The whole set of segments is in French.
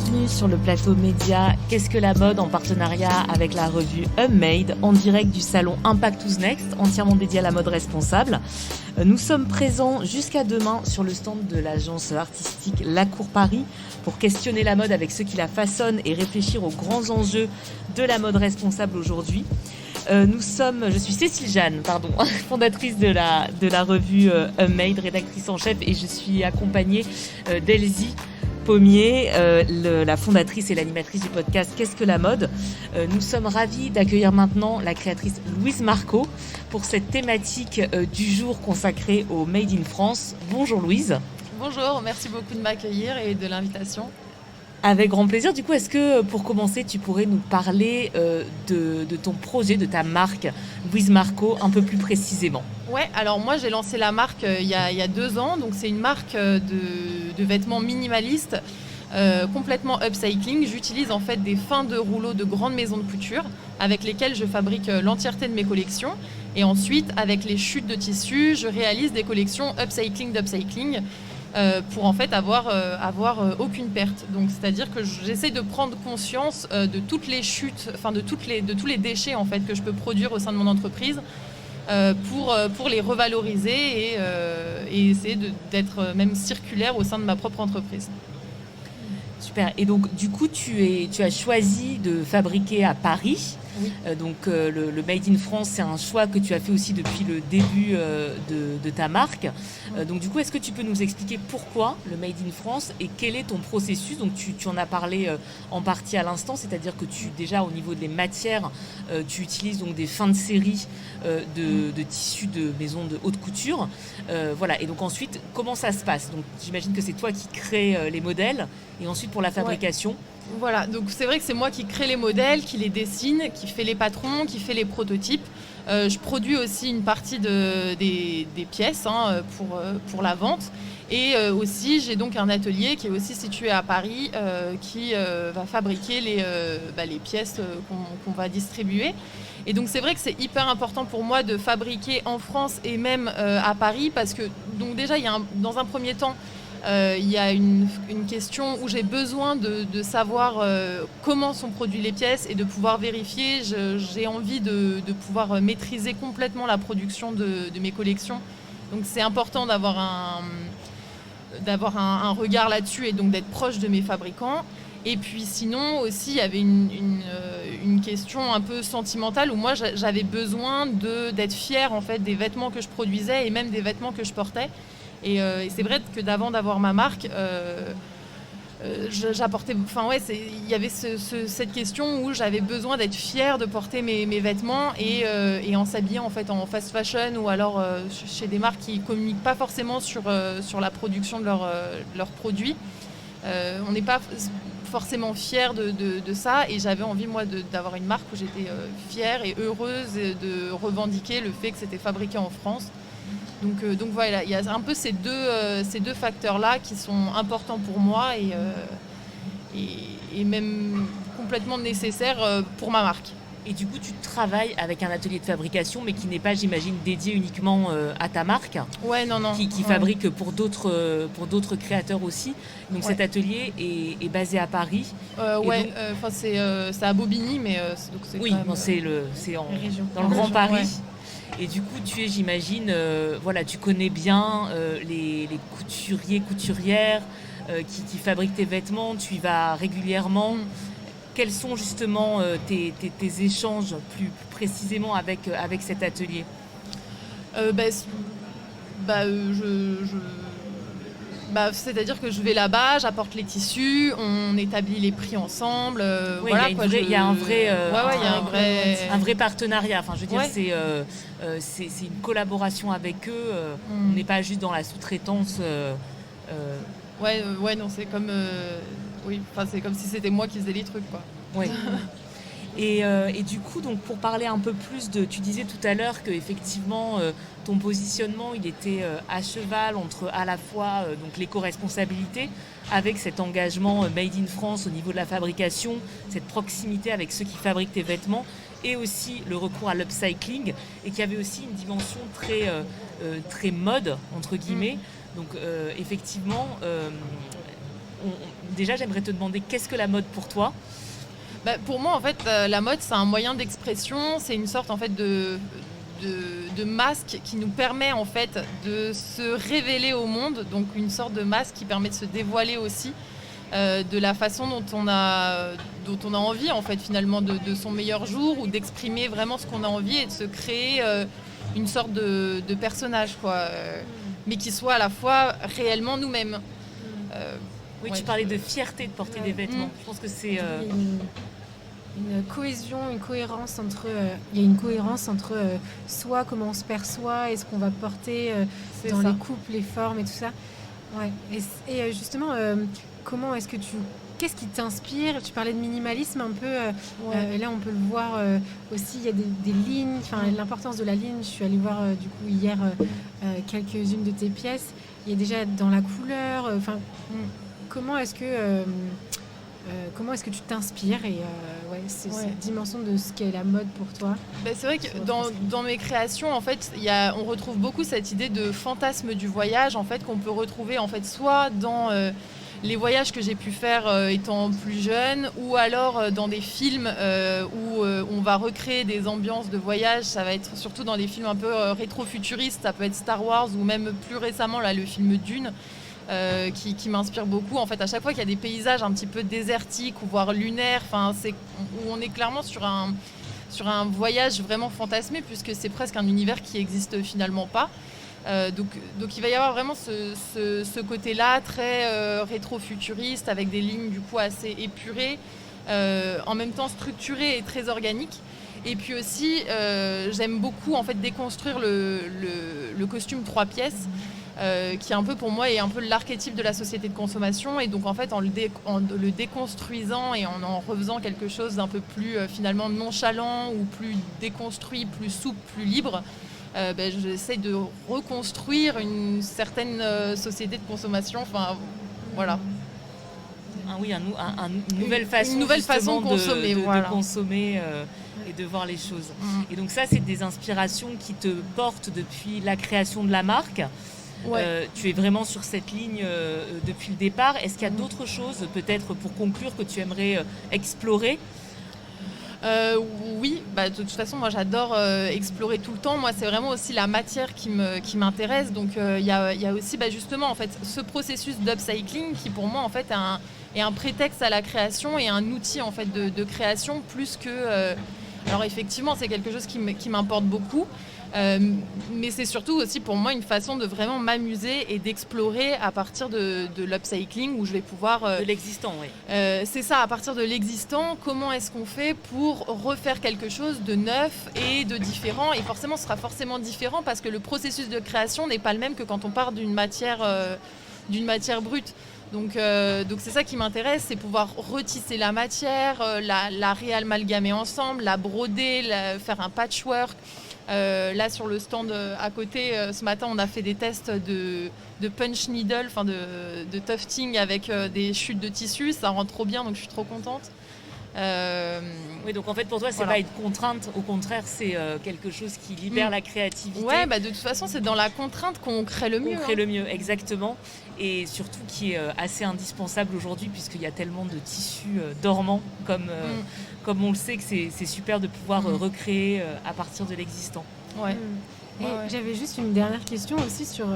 bienvenue sur le plateau média Qu'est-ce que la mode en partenariat avec la revue Unmade en direct du salon Impact Who's Next, entièrement dédié à la mode responsable. Nous sommes présents jusqu'à demain sur le stand de l'agence artistique La Cour Paris pour questionner la mode avec ceux qui la façonnent et réfléchir aux grands enjeux de la mode responsable aujourd'hui. Je suis Cécile Jeanne, fondatrice de la revue Unmade, rédactrice en chef, et je suis accompagnée d'Elsie Pommier, la fondatrice et l'animatrice du podcast Qu'est-ce que la mode. Nous sommes ravis d'accueillir maintenant la créatrice Louise Marco pour cette thématique du jour consacrée au Made in France. Bonjour Louise. Bonjour, merci beaucoup de m'accueillir et de l'invitation. Avec grand plaisir. Du coup, est-ce que pour commencer, tu pourrais nous parler de ton projet, de ta marque Louise Marco un peu plus précisément? Ouais, alors moi j'ai lancé la marque il y a 2 ans, donc c'est une marque de vêtements minimalistes, complètement upcycling. J'utilise en fait des fins de rouleaux de grandes maisons de couture avec lesquelles je fabrique l'entièreté de mes collections. Et ensuite, avec les chutes de tissus, je réalise des collections upcycling d'upcycling. Pour en fait avoir aucune perte. Donc c'est-à-dire que j'essaie de prendre conscience de toutes les chutes, de tous les déchets en fait que je peux produire au sein de mon entreprise pour les revaloriser et essayer d'être même circulaire au sein de ma propre entreprise. Super. Et donc du coup tu as choisi de fabriquer à Paris. Oui. Le Made in France, c'est un choix que tu as fait aussi depuis le début de ta marque. Donc du coup, est-ce que tu peux nous expliquer pourquoi le Made in France et quel est ton processus? Donc tu en as parlé en partie à l'instant, c'est-à-dire que déjà au niveau des matières, tu utilises donc des fins de série de tissus de maisons de haute couture. Voilà. Et donc ensuite, comment ça se passe? Donc j'imagine que c'est toi qui crée les modèles et ensuite pour la fabrication. Ouais. Voilà, donc c'est vrai que c'est moi qui crée les modèles, qui les dessine, qui fait les patrons, qui fait les prototypes. Je produis aussi une partie des pièces pour la vente. Et aussi, j'ai donc un atelier qui est aussi situé à Paris qui va fabriquer les pièces qu'on va distribuer. Et donc c'est vrai que c'est hyper important pour moi de fabriquer en France et même à Paris parce que donc déjà, dans un premier temps, il y a une question où j'ai besoin de savoir comment sont produites les pièces et de pouvoir vérifier. J'ai envie de pouvoir maîtriser complètement la production de mes collections. Donc c'est important d'avoir un regard là-dessus et donc d'être proche de mes fabricants. Et puis sinon aussi, il y avait une question un peu sentimentale où moi j'avais besoin d'être fière en fait, des vêtements que je produisais et même des vêtements que je portais. Et c'est vrai que d'avant d'avoir ma marque, j'apportais. Il y avait cette question où j'avais besoin d'être fière de porter mes vêtements et en s'habillant en fait en fast fashion ou alors chez des marques qui communiquent pas forcément sur la production de leurs produits. On n'est pas forcément fier de ça et j'avais envie moi d'avoir une marque où j'étais fière et heureuse de revendiquer le fait que c'était fabriqué en France. Donc voilà, il y a un peu ces deux facteurs-là qui sont importants pour moi et même complètement nécessaires pour ma marque. Et du coup, tu travailles avec un atelier de fabrication, mais qui n'est pas, j'imagine, dédié uniquement à ta marque. Ouais, non. Qui fabrique pour d'autres créateurs aussi. Donc cet atelier est basé à Paris. C'est à Bobigny, mais c'est oui, quand même, c'est dans le Grand Paris. Ouais. Et du coup, tu es, j'imagine, tu connais bien les couturiers, couturières qui fabriquent tes vêtements. Tu y vas régulièrement. Quels sont justement tes échanges plus précisément avec cet atelier? C'est-à-dire que je vais là-bas, j'apporte les tissus, on établit les prix ensemble. Il y a un vrai partenariat. Enfin, je veux dire, c'est une collaboration avec eux. On n'est pas juste dans la sous-traitance. Non, c'est comme c'est comme si c'était moi qui faisais les trucs, quoi. Oui. Et du coup, donc pour parler un peu plus tu disais tout à l'heure que effectivement ton positionnement il était à cheval entre à la fois donc l'éco-responsabilité avec cet engagement Made in France au niveau de la fabrication, cette proximité avec ceux qui fabriquent tes vêtements et aussi le recours à l'upcycling et qu'il y avait aussi une dimension très mode entre guillemets. Donc effectivement déjà, j'aimerais te demander qu'est-ce que la mode pour toi ? Pour moi, en fait, la mode, c'est un moyen d'expression, c'est une sorte en fait de masque qui nous permet en fait de se révéler au monde, donc une sorte de masque qui permet de se dévoiler aussi de la façon dont on a envie en fait finalement de son meilleur jour, ou d'exprimer vraiment ce qu'on a envie et de se créer une sorte de personnage quoi, mais qui soit à la fois réellement nous-mêmes. Oui, tu parlais de fierté de porter des vêtements. Je pense que c'est une cohésion, une cohérence entre. Il y a une cohérence entre soi, comment on se perçoit, et ce qu'on va porter dans les coupes, les formes et tout ça. Ouais. Et justement, comment est-ce que qu'est-ce qui t'inspire ? Tu parlais de minimalisme un peu. Là, on peut le voir aussi. Il y a des lignes. Enfin, l'importance de la ligne. Je suis allée voir du coup hier quelques-unes de tes pièces. Il y a déjà dans la couleur. Comment est-ce que tu t'inspires et cette dimension de ce qu'est la mode pour toi? C'est vrai que dans mes créations, en fait, on retrouve beaucoup cette idée de fantasme du voyage, en fait, qu'on peut retrouver en fait soit dans les voyages que j'ai pu faire étant plus jeune, ou alors dans des films où on va recréer des ambiances de voyage. Ça va être surtout dans des films un peu rétro-futuristes, ça peut être Star Wars, ou même plus récemment là, le film Dune. Qui m'inspire beaucoup. En fait, à chaque fois qu'il y a des paysages un petit peu désertiques ou voire lunaires, où on est clairement sur un voyage vraiment fantasmé, puisque c'est presque un univers qui n'existe finalement pas. Donc il va y avoir vraiment ce côté-là très rétro-futuriste, avec des lignes du coup assez épurées, en même temps structurées et très organiques. Et puis aussi, j'aime beaucoup en fait déconstruire le costume 3 pièces. Qui un peu pour moi est un peu l'archétype de la société de consommation, et donc en fait en le déconstruisant et en refaisant quelque chose d'un peu plus finalement nonchalant, ou plus déconstruit, plus souple, plus libre, j'essaie de reconstruire une certaine société de consommation, voilà. Une nouvelle façon de consommer, de consommer et de voir les choses. Et donc ça, c'est des inspirations qui te portent depuis la création de la marque. Tu es vraiment sur cette ligne depuis le départ. Est-ce qu'il y a d'autres choses, peut-être pour conclure, que tu aimerais explorer ? Oui, de toute façon, moi j'adore explorer tout le temps. Moi, c'est vraiment aussi la matière qui m'intéresse. Donc, il y a aussi justement en fait ce processus d'upcycling qui, pour moi, en fait, est un prétexte à la création et un outil en fait de création, plus que. Alors effectivement, c'est quelque chose qui m'importe beaucoup. Mais c'est surtout aussi pour moi une façon de vraiment m'amuser et d'explorer à partir de l'upcycling, où je vais pouvoir... de l'existant, oui. C'est ça, à partir de l'existant, comment est-ce qu'on fait pour refaire quelque chose de neuf et de différent. Et forcément, ce sera forcément différent parce que le processus de création n'est pas le même que quand on part d'une matière brute. Donc c'est ça qui m'intéresse, c'est pouvoir retisser la matière, la réamalgamer ensemble, la broder, faire un patchwork. Là sur le stand à côté, ce matin on a fait des tests de punch needle, de tufting avec des chutes de tissu. Ça rend trop bien, donc je suis trop contente. Oui, donc en fait pour toi c'est pas une contrainte, au contraire c'est quelque chose qui libère la créativité. Ouais, de toute façon c'est dans la contrainte qu'on crée le mieux. On crée le mieux, exactement, et surtout qui est assez indispensable aujourd'hui, puisqu'il y a tellement de tissus dormants, comme on le sait, que c'est super de pouvoir recréer à partir de l'existant. Ouais. J'avais juste une dernière question aussi sur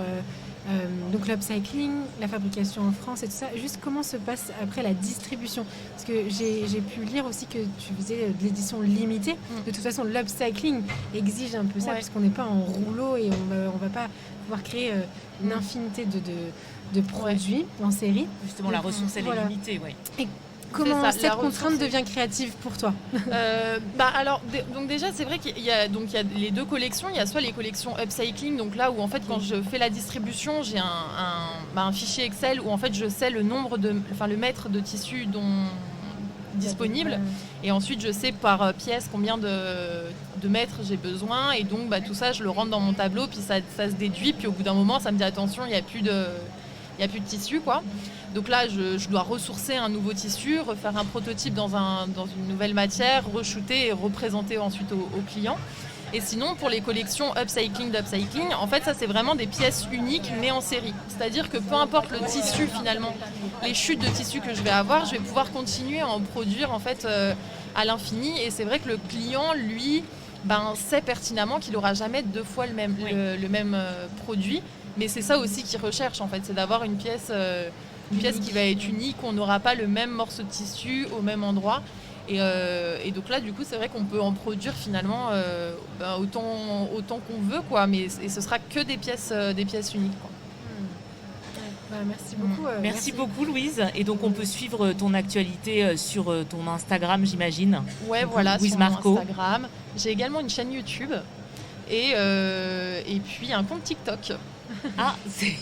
donc l'upcycling, la fabrication en France et tout ça. Juste comment se passe après la distribution ? Parce que j'ai pu lire aussi que tu faisais de l'édition limitée. De toute façon, l'upcycling exige un peu ça, puisqu'on n'est pas en rouleau et on va pas pouvoir créer une infinité de produits en série. Justement, la ressource elle est limitée, oui. Et comment cette contrainte devient créative pour toi ? Alors, donc déjà, c'est vrai qu'il y a les deux collections. Il y a soit les collections upcycling, donc là où en fait, quand je fais la distribution, j'ai un fichier Excel où en fait je sais le mètre de tissu disponible, et ensuite je sais par pièce combien de mètres j'ai besoin, et donc tout ça je le rentre dans mon tableau, puis ça se déduit, puis au bout d'un moment ça me dit attention, il n'y a plus de tissu quoi. Donc là, je dois ressourcer un nouveau tissu, refaire un prototype dans une nouvelle matière, re-shooter et représenter ensuite au client. Et sinon, pour les collections upcycling, d'upcycling, en fait, ça, c'est vraiment des pièces uniques, mais en série. C'est-à-dire que peu importe le tissu, finalement, les chutes de tissu que je vais avoir, je vais pouvoir continuer à en produire, en fait, à l'infini. Et c'est vrai que le client, lui, sait pertinemment qu'il n'aura jamais 2 fois le même, le même produit. Mais c'est ça aussi qu'il recherche, en fait, c'est d'avoir une pièce qui va être unique, on n'aura pas le même morceau de tissu au même endroit. Et donc là, du coup, c'est vrai qu'on peut en produire finalement autant qu'on veut, quoi. Et ce sera que des pièces uniques, quoi. Merci beaucoup. Merci beaucoup, Louise. Et donc, on peut suivre ton actualité sur ton Instagram, j'imagine. Ouais, donc, voilà, Louise sur Marco. mon Instagram. J'ai également une chaîne YouTube et puis un compte TikTok. Ah, c'est...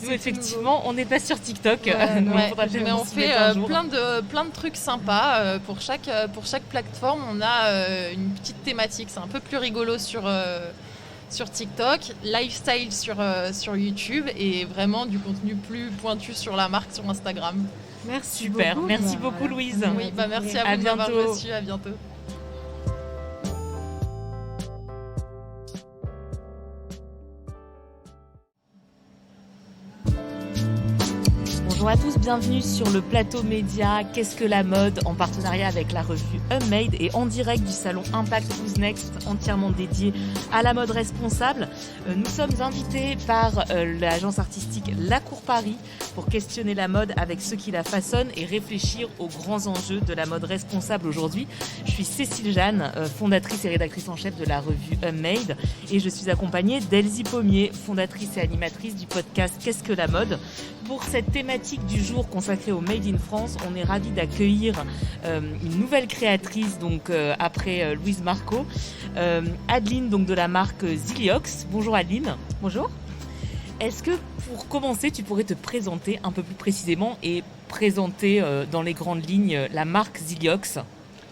Nous, effectivement, on n'est pas sur TikTok. Mais on fait plein de trucs sympas. Pour chaque plateforme, on a une petite thématique. C'est un peu plus rigolo sur TikTok, lifestyle sur YouTube et vraiment du contenu plus pointu sur la marque sur Instagram. Merci Super, beaucoup. merci beaucoup Louise. Oui, merci à vous de m'avoir reçu. À bientôt. Bonjour à tous, bienvenue sur le plateau média Qu'est-ce que la mode en partenariat avec la revue Unmade et en direct du salon Impact Who's Next entièrement dédié à la mode responsable. Nous sommes invités par l'agence artistique La Cour Paris pour questionner la mode avec ceux qui la façonnent et réfléchir aux grands enjeux de la mode responsable aujourd'hui. Je suis Cécile Jeanne, fondatrice et rédactrice en chef de la revue Unmade et je suis accompagnée d'Elsie Pommier, fondatrice et animatrice du podcast Qu'est-ce que la mode. Pour cette thématique du jour consacrée au Made in France, on est ravis d'accueillir une nouvelle créatrice donc après Louise Marco, Adeline donc de la marque Ziliox. Bonjour Adeline. Bonjour. Est-ce que pour commencer, tu pourrais te présenter un peu plus précisément et présenter dans les grandes lignes la marque Ziliox?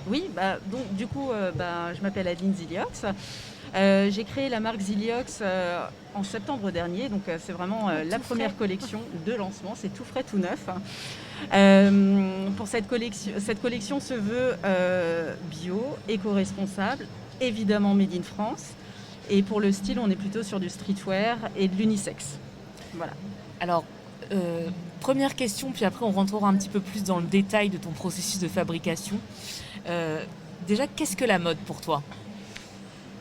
Oui, donc du coup, je m'appelle Adeline Ziliox. J'ai créé la marque Ziliox en septembre dernier, donc c'est vraiment la première collection de lancement, c'est tout frais, tout neuf. Pour cette collection se veut bio, éco-responsable, évidemment made in France. Et pour le style, on est plutôt sur du streetwear et de l'unisex. Voilà. Alors, première question, puis après on rentrera un petit peu plus dans le détail de ton processus de fabrication. Déjà, qu'est-ce que la mode pour toi ?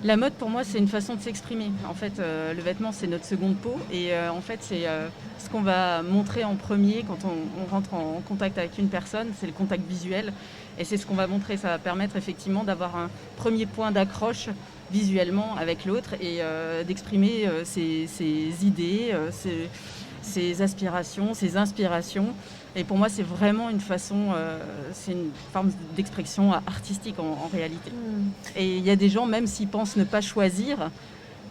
La mode, pour moi, c'est une façon de s'exprimer. En fait, le vêtement, c'est notre seconde peau. Et en fait, c'est ce qu'on va montrer en premier quand on rentre en contact avec une personne. C'est le contact visuel. Et c'est ce qu'on va montrer. Ça va permettre effectivement d'avoir un premier point d'accroche visuellement avec l'autre et d'exprimer ses idées, ses aspirations, ses inspirations. Et pour moi, c'est vraiment une façon, c'est une forme d'expression artistique en réalité. Et il y a des gens, même s'ils pensent ne pas choisir,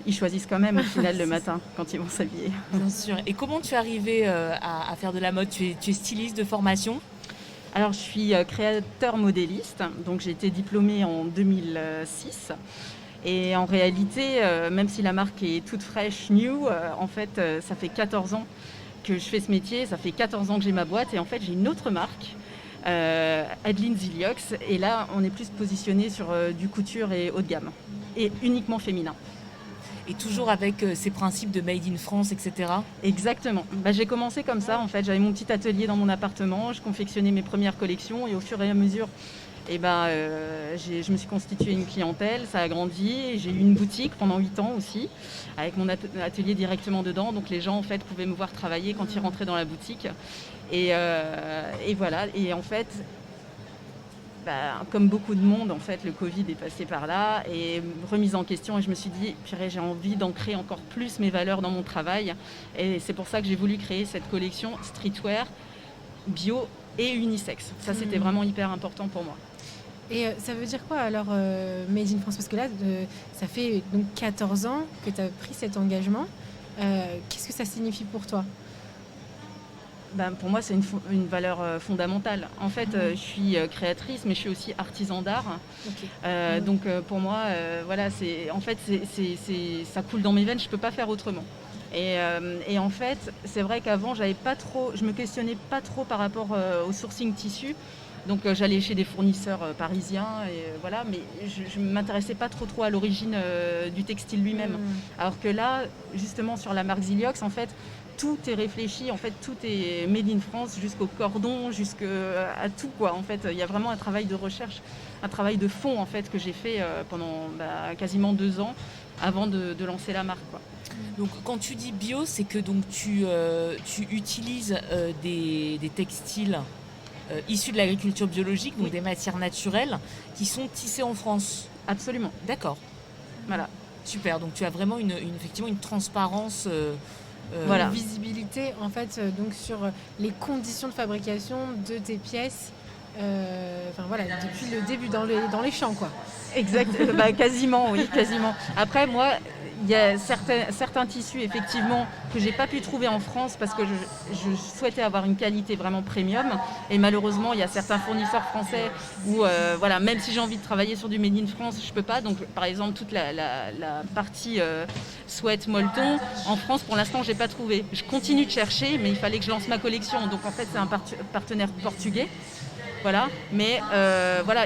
ils choisissent quand même au final le matin quand ils vont s'habiller. Bien sûr. Et comment tu es arrivée à faire de la mode ? Tu es styliste de formation ? Alors, je suis créateur modéliste, donc j'ai été diplômée en 2006. Et en réalité, même si la marque est toute fraîche, new, en fait, ça fait 14 ans que je fais ce métier, ça fait 14 ans que j'ai ma boîte et en fait j'ai une autre marque, Adeline Ziliox, et là on est plus positionné sur du couture et haut de gamme et uniquement féminin. Et toujours avec ces principes de Made in France, etc. Exactement. J'ai commencé comme ça en fait, j'avais mon petit atelier dans mon appartement, je confectionnais mes premières collections et au fur et à mesure je me suis constituée une clientèle, ça a grandi, j'ai eu une boutique pendant 8 ans aussi, avec mon atelier directement dedans, donc les gens en fait pouvaient me voir travailler quand ils rentraient dans la boutique. Et voilà, et en fait, comme beaucoup de monde, en fait, le Covid est passé par là, et remise en question, et je me suis dit, purée, j'ai envie d'ancrer encore plus mes valeurs dans mon travail, et c'est pour ça que j'ai voulu créer cette collection streetwear, bio et unisex. Ça, c'était vraiment hyper important pour moi. Et ça veut dire quoi alors Made in France ? Parce que là, ça fait donc 14 ans que tu as pris cet engagement. Qu'est-ce que ça signifie pour toi ? Pour moi, c'est une valeur fondamentale. En fait, je suis créatrice, mais je suis aussi artisan d'art. Okay. Donc pour moi, voilà, ça coule dans mes veines, je ne peux pas faire autrement. Et en fait, c'est vrai qu'avant, je me questionnais pas trop par rapport au sourcing tissu. Donc j'allais chez des fournisseurs parisiens, et voilà, mais je ne m'intéressais pas trop à l'origine du textile lui-même. Alors que là, justement, sur la marque Ziliox, en fait, tout est réfléchi, en fait, tout est made in France, jusqu'au cordon, jusqu'à tout, quoi. En fait, il y a vraiment un travail de recherche, un travail de fond, en fait, que j'ai fait pendant quasiment 2 ans avant de lancer la marque, quoi. Donc quand tu dis bio, c'est que donc tu utilises des textiles issus de l'agriculture biologique, donc des matières naturelles qui sont tissées en France. Absolument. D'accord. Voilà. Super. Donc tu as vraiment effectivement une transparence. Voilà. Une visibilité en fait donc sur les conditions de fabrication de tes pièces. Depuis le début dans les champs, quoi. Exact. Quasiment, oui, quasiment. Après, moi, il y a certains tissus, effectivement, que j'ai pas pu trouver en France parce que je souhaitais avoir une qualité vraiment premium. Et malheureusement, il y a certains fournisseurs français où, même si j'ai envie de travailler sur du Made in France, je peux pas. Donc, par exemple, toute la partie sweat molleton, en France, pour l'instant, j'ai pas trouvé. Je continue de chercher, mais il fallait que je lance ma collection. Donc, en fait, c'est un partenaire portugais. Voilà, mais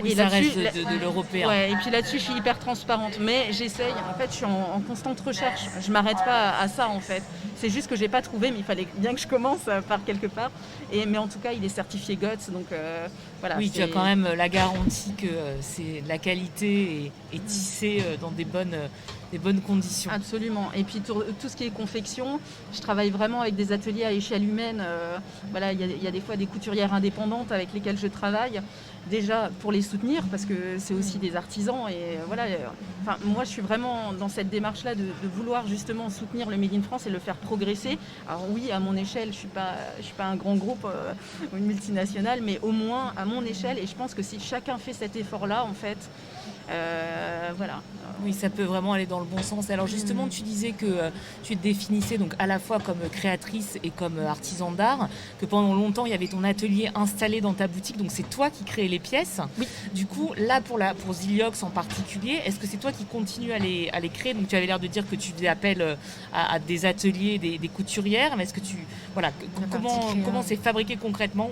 oui, et ça là-dessus, reste de l'européen. Ouais, et puis là-dessus, je suis hyper transparente, mais j'essaye. En fait, je suis en constante recherche. Je m'arrête pas à ça, en fait. C'est juste que j'ai pas trouvé, mais il fallait bien que je commence par quelque part. Mais en tout cas, il est certifié GOTS, donc voilà. Oui, tu as quand même la garantie que c'est la qualité est tissée dans des bonnes conditions. Absolument. Et puis tout ce qui est confection, je travaille vraiment avec des ateliers à échelle humaine. Il y a des fois des couturières indépendantes avec lesquelles je travaille, déjà pour les soutenir, parce que c'est aussi des artisans. Et moi, je suis vraiment dans cette démarche-là de vouloir justement soutenir le Made in France et le faire progresser. Alors oui, à mon échelle, je suis pas un grand groupe ou une multinationale, mais au moins à mon échelle. Et je pense que si chacun fait cet effort-là, en fait, voilà. Oui, ça peut vraiment aller dans le bon sens. Alors justement, tu disais que tu te définissais donc à la fois comme créatrice et comme artisan d'art, que pendant longtemps, il y avait ton atelier installé dans ta boutique, donc c'est toi qui créais les pièces. Oui. Du coup, là, pour Ziliox en particulier, est-ce que c'est toi qui continues à les créer? Donc tu avais l'air de dire que tu faisais appel à des ateliers, des couturières, mais est-ce que comment c'est fabriqué concrètement?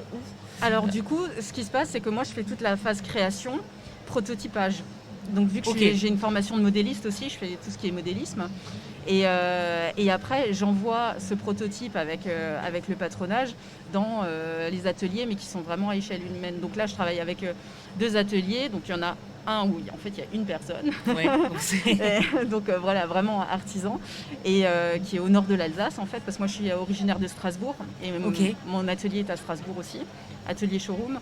Alors du coup, ce qui se passe, c'est que moi, je fais toute la phase création, prototypage. Donc vu que j'ai une formation de modéliste aussi, je fais tout ce qui est modélisme. Et après, j'envoie ce prototype avec le patronage dans les ateliers, mais qui sont vraiment à échelle humaine. Donc là, je travaille avec 2 ateliers. Donc il y en a un où en fait il y a une personne. Ouais, donc voilà, vraiment artisan. Et qui est au nord de l'Alsace en fait, parce que moi je suis originaire de Strasbourg. Et mon atelier est à Strasbourg aussi, atelier showroom.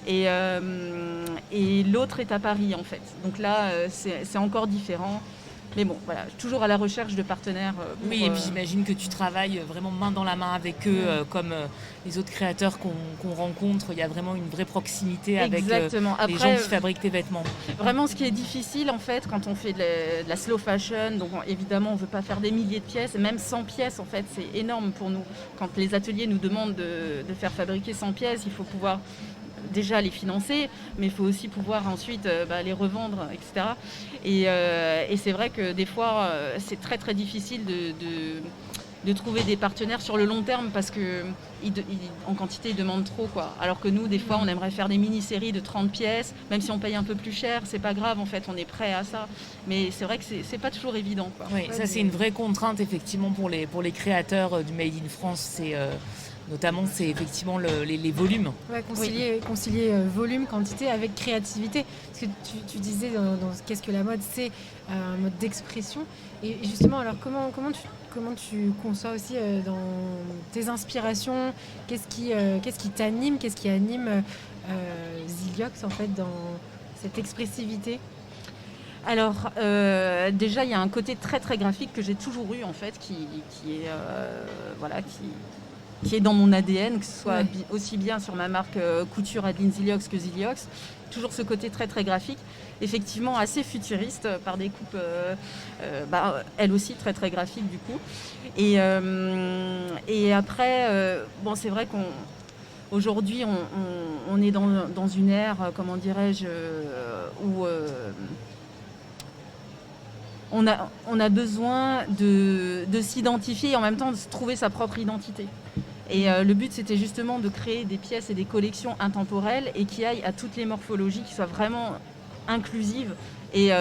Et l'autre est à Paris en fait. Donc là, c'est encore différent. Mais bon, voilà, toujours à la recherche de partenaires. Oui, et puis j'imagine que tu travailles vraiment main dans la main avec eux, comme les autres créateurs qu'on rencontre. Il y a vraiment une vraie proximité avec les gens qui fabriquent tes vêtements. Vraiment, ce qui est difficile, en fait, quand on fait de la slow fashion, donc évidemment, on ne veut pas faire des milliers de pièces, même 100 pièces, en fait, c'est énorme pour nous. Quand les ateliers nous demandent de faire fabriquer 100 pièces, il faut pouvoir déjà les financer, mais il faut aussi pouvoir ensuite les revendre, etc. Et c'est vrai que des fois, c'est très très difficile de trouver des partenaires sur le long terme parce que en quantité, ils demandent trop, quoi. Alors que nous, des fois, on aimerait faire des mini-séries de 30 pièces, même si on paye un peu plus cher, c'est pas grave, en fait, on est prêt à ça. Mais c'est vrai que c'est pas toujours évident, quoi. Oui, ça c'est une vraie contrainte, effectivement, pour les créateurs du Made in France. Notamment, c'est effectivement les volumes. Ouais, concilier volume, quantité avec créativité. Parce que tu disais dans Qu'est-ce que la mode, c'est un mode d'expression. Et justement, alors comment tu conçois aussi dans tes inspirations? Qu'est-ce qui t'anime? Qu'est-ce qui anime Ziliox en fait dans cette expressivité? Alors, déjà, il y a un côté très très graphique que j'ai toujours eu en fait, qui est dans mon ADN, que ce soit aussi bien sur ma marque couture Adeline Ziliox que Ziliox. Toujours ce côté très très graphique, effectivement assez futuriste, par des coupes, elle aussi très très graphique du coup. Et après, c'est vrai qu'aujourd'hui on est dans une ère, comment dirais-je, où on a besoin de s'identifier et en même temps de trouver sa propre identité. Et le but, c'était justement de créer des pièces et des collections intemporelles et qui aillent à toutes les morphologies, qui soient vraiment inclusives. Et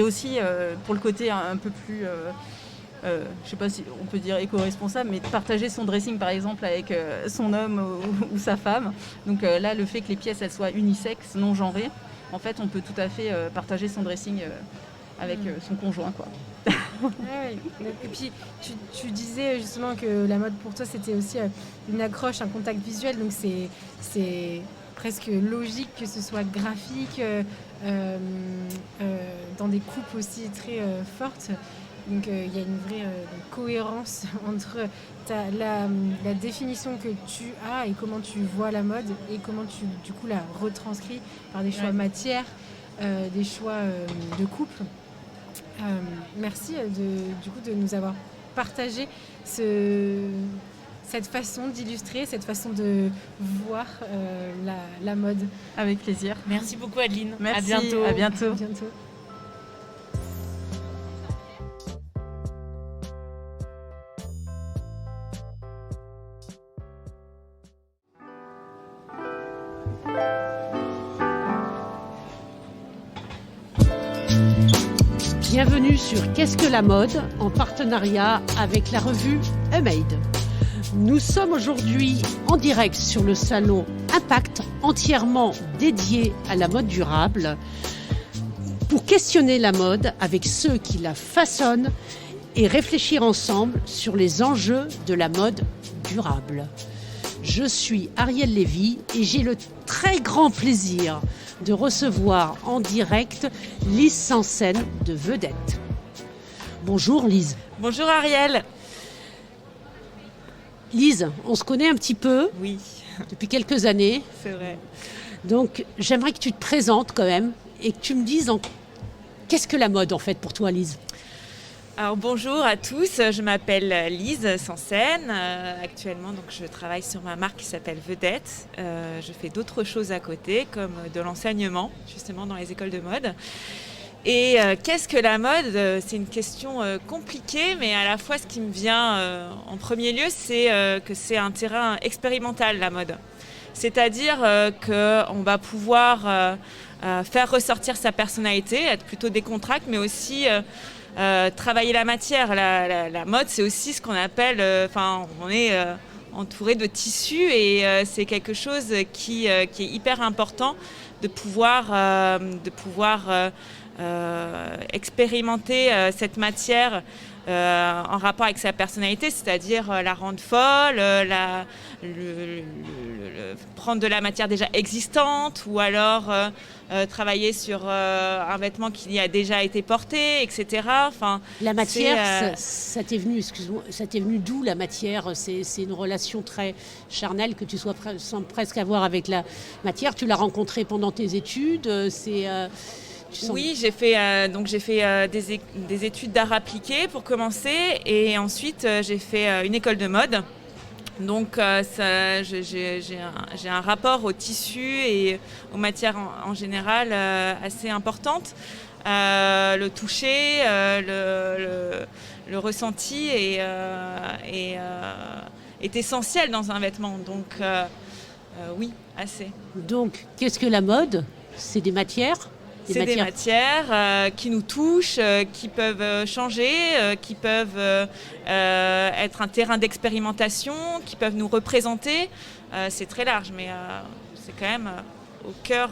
aussi, pour le côté un peu plus, je ne sais pas si on peut dire éco-responsable, mais de partager son dressing, par exemple, avec son homme ou sa femme. Donc là, le fait que les pièces elles soient unisexes, non genrées, en fait, on peut tout à fait partager son dressing avec son conjoint, quoi. Ouais. Et puis, tu disais justement que la mode pour toi, c'était aussi une accroche, un contact visuel. Donc, c'est presque logique que ce soit graphique, dans des coupes aussi très fortes. Donc, il y a une vraie cohérence entre la définition que tu as et comment tu vois la mode et comment tu, du coup, la retranscris par des choix matières, des choix de coupe. Merci du coup de nous avoir partagé cette façon d'illustrer, cette façon de voir la mode. Avec plaisir. Merci beaucoup Adeline. Merci, à bientôt. À bientôt. À bientôt. Bienvenue sur Qu'est-ce que la mode en partenariat avec la revue Made. Nous sommes aujourd'hui en direct sur le salon Impact, entièrement dédié à la mode durable, pour questionner la mode avec ceux qui la façonnent et réfléchir ensemble sur les enjeux de la mode durable. Je suis Arielle Lévy et j'ai le très grand plaisir de recevoir en direct Lise Sansen de Vedette. Bonjour Lise. Bonjour Arielle. Lise, on se connaît un petit peu Oui, depuis quelques années. c'est vrai. Donc j'aimerais que tu te présentes quand même et que tu me dises qu'est-ce que la mode en fait pour toi Lise ? Alors bonjour à tous, je m'appelle Lise Sansen. Actuellement, donc, je travaille sur ma marque qui s'appelle Vedette. Je fais d'autres choses à côté, comme de l'enseignement, justement dans les écoles de mode. Et qu'est-ce que la mode ? C'est une question compliquée, mais à la fois ce qui me vient en premier lieu, c'est que c'est un terrain expérimental, la mode. C'est-à-dire qu'on va pouvoir faire ressortir sa personnalité, être plutôt décontracté, mais aussi travailler la matière. La mode, c'est aussi ce qu'on appelle... on est entouré de tissus et c'est quelque chose qui est hyper important de pouvoir expérimenter cette matière en rapport avec sa personnalité, c'est-à-dire la rendre folle, prendre de la matière déjà existante ou alors travailler sur un vêtement qui a déjà été porté, etc. La matière, ça t'est venu d'où la matière ? C'est une relation très charnelle que tu sembles presque avoir avec la matière. Tu l'as rencontrée pendant tes études. Oui, j'ai fait des études d'art appliqué pour commencer et ensuite j'ai fait une école de mode. Donc j'ai un rapport au tissu et aux matières en général assez importante. Le toucher, le ressenti est essentiel dans un vêtement. Donc oui, assez. Donc qu'est-ce que la mode ? C'est des matières ? Des matières qui nous touchent, qui peuvent changer, qui peuvent être un terrain d'expérimentation, qui peuvent nous représenter. C'est très large, mais c'est quand même au cœur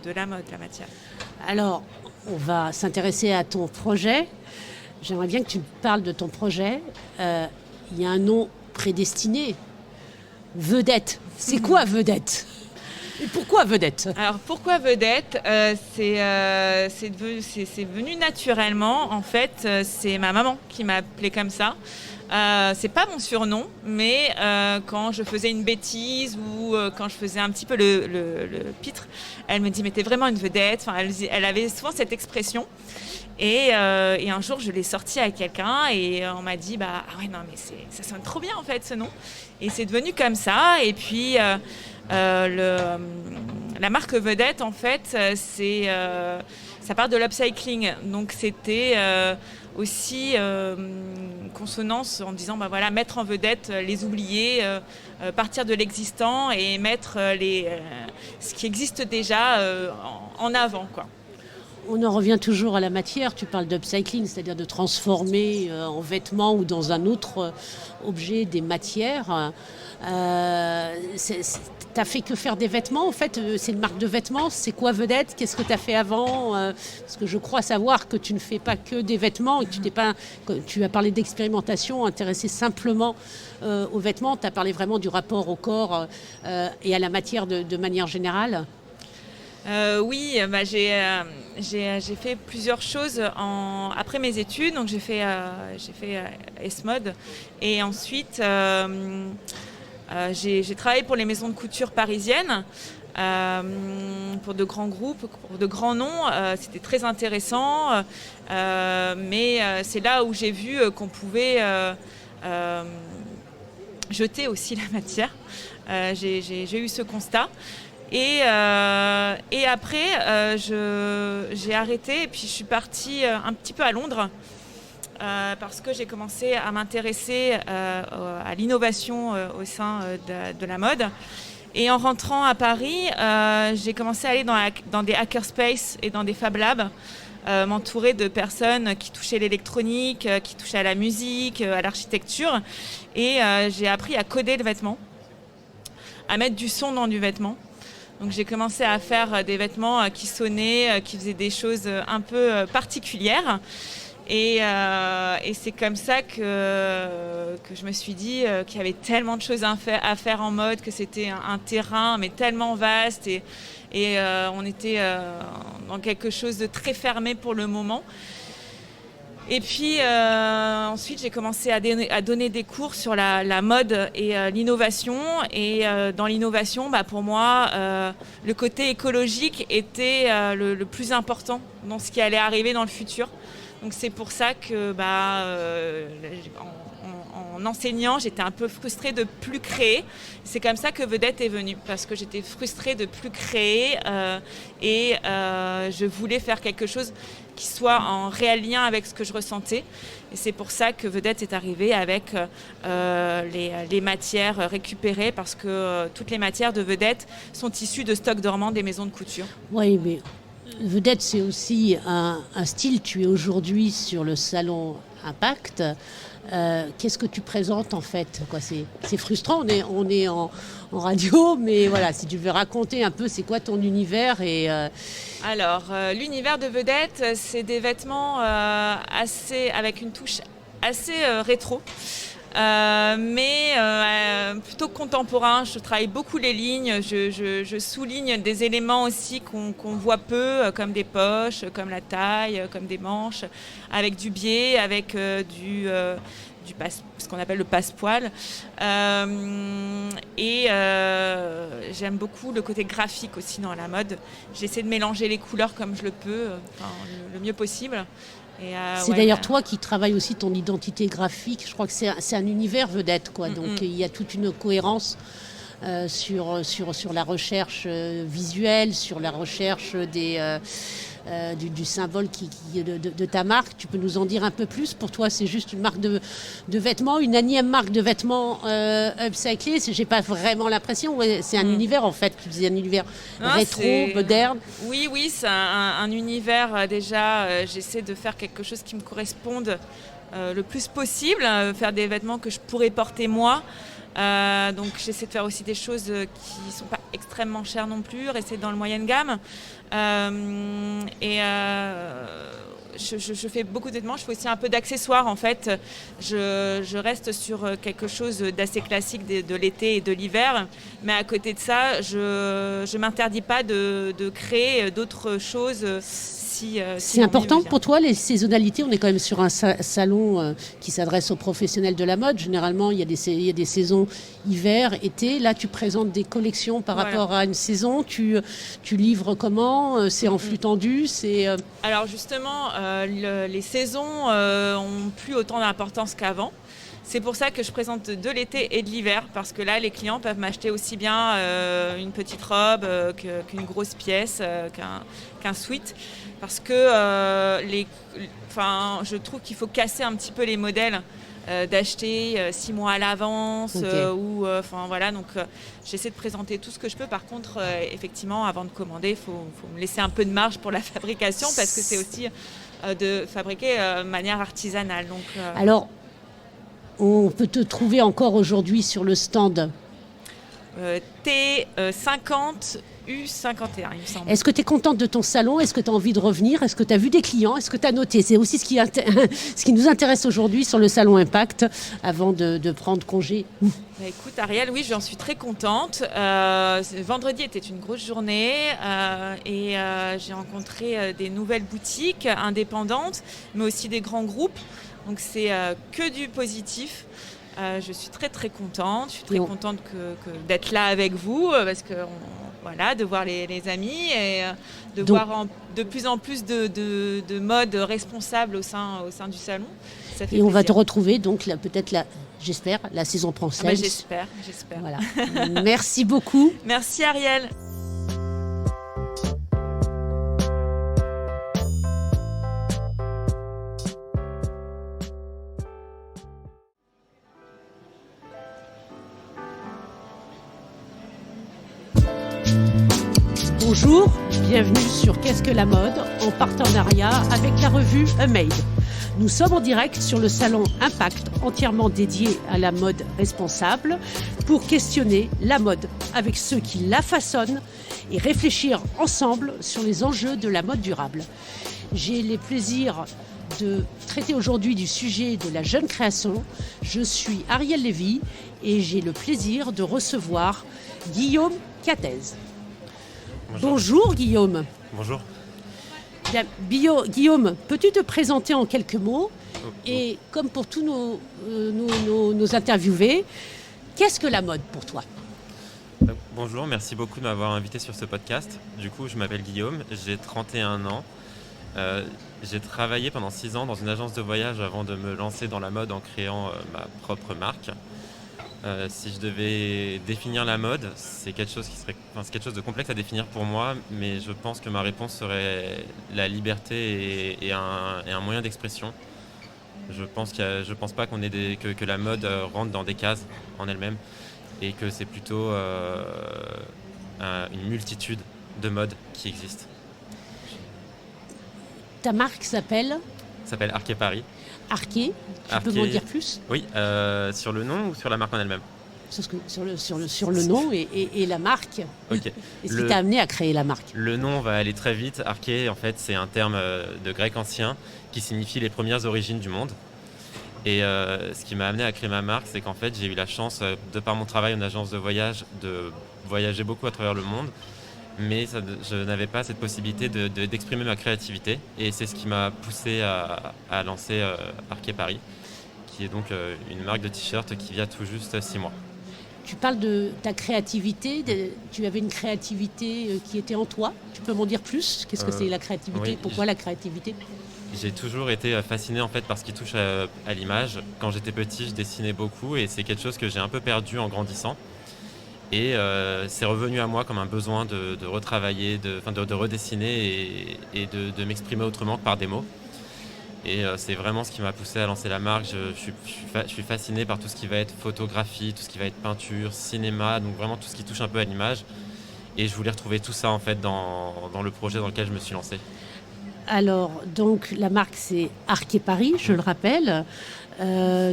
de la mode, la matière. Alors, on va s'intéresser à ton projet. J'aimerais bien que tu me parles de ton projet. Il y a un nom prédestiné. Vedette. C'est quoi Vedette ? Et pourquoi Vedette ? Alors pourquoi Vedette ? C'est venu naturellement. En fait, c'est ma maman qui m'a appelée comme ça. C'est pas mon surnom, mais quand je faisais une bêtise ou quand je faisais un petit peu le pitre, elle me dit mais t'es vraiment une vedette. Elle avait souvent cette expression. Et un jour, je l'ai sorti à quelqu'un et on m'a dit ah ouais non mais ça sonne trop bien en fait ce nom. Et c'est devenu comme ça. Et puis La marque Vedette, en fait, ça part de l'upcycling. Donc c'était aussi consonance en disant voilà, mettre en vedette les oubliés, partir de l'existant et mettre ce qui existe déjà en avant, quoi. On en revient toujours à la matière. Tu parles d'upcycling, c'est-à-dire de transformer en vêtements ou dans un autre objet des matières. T'as fait que faire des vêtements, en fait, c'est une marque de vêtements. C'est quoi Vedette? Qu'est-ce que tu as fait avant? Parce que je crois savoir que tu ne fais pas que des vêtements et que tu as parlé d'expérimentation, intéressé simplement aux vêtements. Tu as parlé vraiment du rapport au corps et à la matière de manière générale. Oui, j'ai fait plusieurs choses après mes études. Donc j'ai fait S-Mode et ensuite j'ai travaillé pour les maisons de couture parisiennes, pour de grands groupes, pour de grands noms. C'était très intéressant, mais c'est là où j'ai vu qu'on pouvait jeter aussi la matière. J'ai eu ce constat. Et après, j'ai arrêté et puis je suis partie un petit peu à Londres parce que j'ai commencé à m'intéresser à l'innovation au sein de la mode. Et en rentrant à Paris, j'ai commencé à aller dans des hackerspaces et dans des Fab Labs, m'entourer de personnes qui touchaient l'électronique, qui touchaient à la musique, à l'architecture. Et j'ai appris à coder le vêtement, à mettre du son dans du vêtement. Donc j'ai commencé à faire des vêtements qui sonnaient, qui faisaient des choses un peu particulières. Et c'est comme ça que je me suis dit qu'il y avait tellement de choses à faire en mode, que c'était un terrain mais tellement vaste et on était dans quelque chose de très fermé pour le moment. Et puis ensuite j'ai commencé à donner des cours sur la mode et l'innovation. Et dans l'innovation, pour moi, le côté écologique était le plus important dans ce qui allait arriver dans le futur. Donc c'est pour ça que en enseignant, j'étais un peu frustrée de plus créer. C'est comme ça que Vedette est venue, parce que j'étais frustrée de plus créer et je voulais faire quelque chose qui soit en réel lien avec ce que je ressentais. Et c'est pour ça que Vedette est arrivée avec les matières récupérées, parce que toutes les matières de Vedette sont issues de stocks dormants des maisons de couture. Oui, mais Vedette, c'est aussi un style. Tu es aujourd'hui sur le salon Impact. Qu'est-ce que tu présentes en fait? C'est frustrant, on est en radio, mais voilà, si tu veux raconter un peu, c'est quoi ton univers Alors, l'univers de Vedette, c'est des vêtements avec une touche assez rétro. Mais plutôt contemporain. Je travaille beaucoup les lignes, je souligne des éléments aussi qu'on voit peu, comme des poches, comme la taille, comme des manches, avec du biais, avec ce qu'on appelle le passe-poil. Et j'aime beaucoup le côté graphique aussi dans la mode. J'essaie de mélanger les couleurs comme je le peux, le mieux possible. C'est d'ailleurs toi qui travailles aussi ton identité graphique. Je crois que c'est un univers Vedette, quoi. Donc il y a toute une cohérence sur la recherche visuelle, sur la recherche du symbole de ta marque. Tu peux nous en dire un peu plus? Pour toi, c'est juste une marque de vêtements, une énième marque de vêtements upcyclés? J'ai pas vraiment l'impression. C'est un univers, en fait. Tu disais un univers rétro, moderne. Oui, c'est un univers déjà. J'essaie de faire quelque chose qui me corresponde le plus possible, faire des vêtements que je pourrais porter moi. Donc j'essaie de faire aussi des choses qui ne sont pas extrêmement chères non plus, rester dans le moyenne gamme. Je fais beaucoup de vêtements, je fais aussi un peu d'accessoires en fait. Je reste sur quelque chose d'assez classique de l'été et de l'hiver, mais à côté de ça, je ne m'interdis pas de créer d'autres choses. C'est important pour toi, les saisonnalités? On est quand même sur un salon qui s'adresse aux professionnels de la mode. Généralement, il y a des saisons hiver, été. Là, tu présentes des collections par rapport à une saison. Tu livres comment? C'est en flux tendu? Alors justement, les saisons ont plus autant d'importance qu'avant. C'est pour ça que je présente de l'été et de l'hiver, parce que là, les clients peuvent m'acheter aussi bien une petite robe qu'une grosse pièce, qu'un sweat, parce que je trouve qu'il faut casser un petit peu les modèles. D'acheter 6 mois à l'avance donc j'essaie de présenter tout ce que je peux. Par contre effectivement, avant de commander, il faut me laisser un peu de marge pour la fabrication, parce que c'est aussi de fabriquer de manière artisanale. Donc, Alors, on peut te trouver encore aujourd'hui sur le stand T50 U51, il me semble. Est-ce que tu es contente de ton salon? Est-ce que tu as envie de revenir? Est-ce que tu as vu des clients? Est-ce que tu as noté? C'est aussi ce qui nous intéresse aujourd'hui sur le salon Impact, avant de prendre congé. Écoute Ariel, oui, j'en suis très contente. Vendredi était une grosse journée et j'ai rencontré des nouvelles boutiques indépendantes, mais aussi des grands groupes. Donc c'est que du positif. Je suis très très contente. Je suis très contente d'être là avec vous, parce que de voir les amis et voir de plus en plus de modes responsables au sein du salon. Ça fait et on va plaisir. te retrouver donc j'espère, la saison prochaine. J'espère. Voilà. Merci beaucoup. Merci Ariel. Bonjour, bienvenue sur Qu'est-ce que la mode, en partenariat avec la revue Made. Nous sommes en direct sur le salon Impact, entièrement dédié à la mode responsable, pour questionner la mode avec ceux qui la façonnent et réfléchir ensemble sur les enjeux de la mode durable. J'ai le plaisir de traiter aujourd'hui du sujet de la jeune création. Je suis Ariel Lévy et j'ai le plaisir de recevoir Guillaume Catez. Bonjour Guillaume. Bonjour. Bien, Guillaume, peux-tu te présenter en quelques mots? Et comme pour tous nos interviewés, qu'est-ce que la mode pour toi? Bonjour, merci beaucoup de m'avoir invité sur ce podcast. Du coup, je m'appelle Guillaume, j'ai 31 ans. J'ai travaillé pendant 6 ans dans une agence de voyage avant de me lancer dans la mode en créant ma propre marque. Si je devais définir la mode, c'est quelque chose de complexe à définir pour moi, mais je pense que ma réponse serait la liberté et un moyen d'expression. Je pense pas que la mode rentre dans des cases en elle-même, et que c'est plutôt une multitude de modes qui existent. Ta marque s'appelle Arquet Paris. Arquet, tu peux m'en dire plus? Oui, sur le nom ou sur la marque en elle-même? Sur le nom et la marque. Okay. Et ce qui t'a amené à créer la marque? Le nom va aller très vite. Arché, en fait, c'est un terme de grec ancien qui signifie les premières origines du monde. Et ce qui m'a amené à créer ma marque, c'est qu'en fait, j'ai eu la chance, de par mon travail en agence de voyage, de voyager beaucoup à travers le monde. Mais je n'avais pas cette possibilité d'exprimer ma créativité. Et c'est ce qui m'a poussé à lancer Arquet Paris, qui est donc une marque de t-shirt qui vient tout juste 6 mois. Tu parles de ta créativité, tu avais une créativité qui était en toi. Tu peux m'en dire plus? Qu'est-ce que c'est la créativité? Oui, pourquoi la créativité? J'ai toujours été fasciné en fait par ce qui touche à l'image. Quand j'étais petit, je dessinais beaucoup et c'est quelque chose que j'ai un peu perdu en grandissant. Et c'est revenu à moi comme un besoin de retravailler, de redessiner et de m'exprimer autrement que par des mots. Et c'est vraiment ce qui m'a poussé à lancer la marque. Je suis fasciné par tout ce qui va être photographie, tout ce qui va être peinture, cinéma, donc vraiment tout ce qui touche un peu à l'image. Et je voulais retrouver tout ça en fait dans le projet dans lequel je me suis lancé. Alors, donc la marque c'est Arquet Paris, je le rappelle.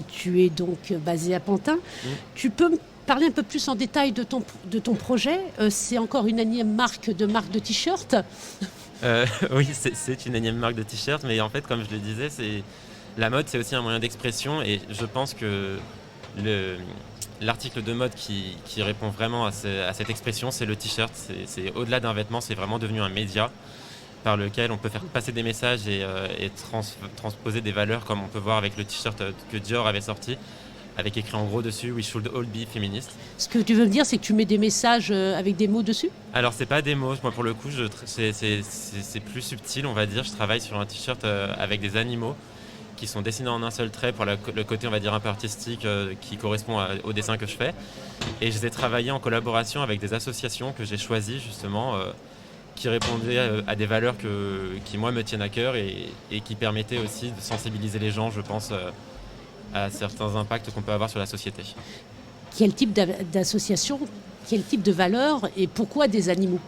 Tu es donc basé à Pantin. Tu peux me parler un peu plus en détail de ton projet? C'est encore une énième marque de t-shirt? Oui, c'est une énième marque de t-shirt, mais en fait, comme je le disais, la mode, c'est aussi un moyen d'expression, et je pense que l'article de mode qui répond vraiment à cette expression, c'est le t-shirt. C'est au-delà d'un vêtement, c'est vraiment devenu un média par lequel on peut faire passer des messages et transposer des valeurs, comme on peut voir avec le t-shirt que Dior avait sorti, avec écrit en gros dessus « We should all be feminist ». Ce que tu veux me dire, c'est que tu mets des messages avec des mots dessus? Alors, c'est pas des mots. Moi, pour le coup, c'est plus subtil, on va dire. Je travaille sur un t-shirt avec des animaux qui sont dessinés en un seul trait pour le côté, on va dire, un peu artistique qui correspond au dessin que je fais. Et je les ai travaillés en collaboration avec des associations que j'ai choisies justement, qui répondaient à des valeurs qui, moi, me tiennent à cœur et qui permettaient aussi de sensibiliser les gens, je pense, à certains impacts qu'on peut avoir sur la société. Quel type d'association, quel type de valeurs et pourquoi des animaux?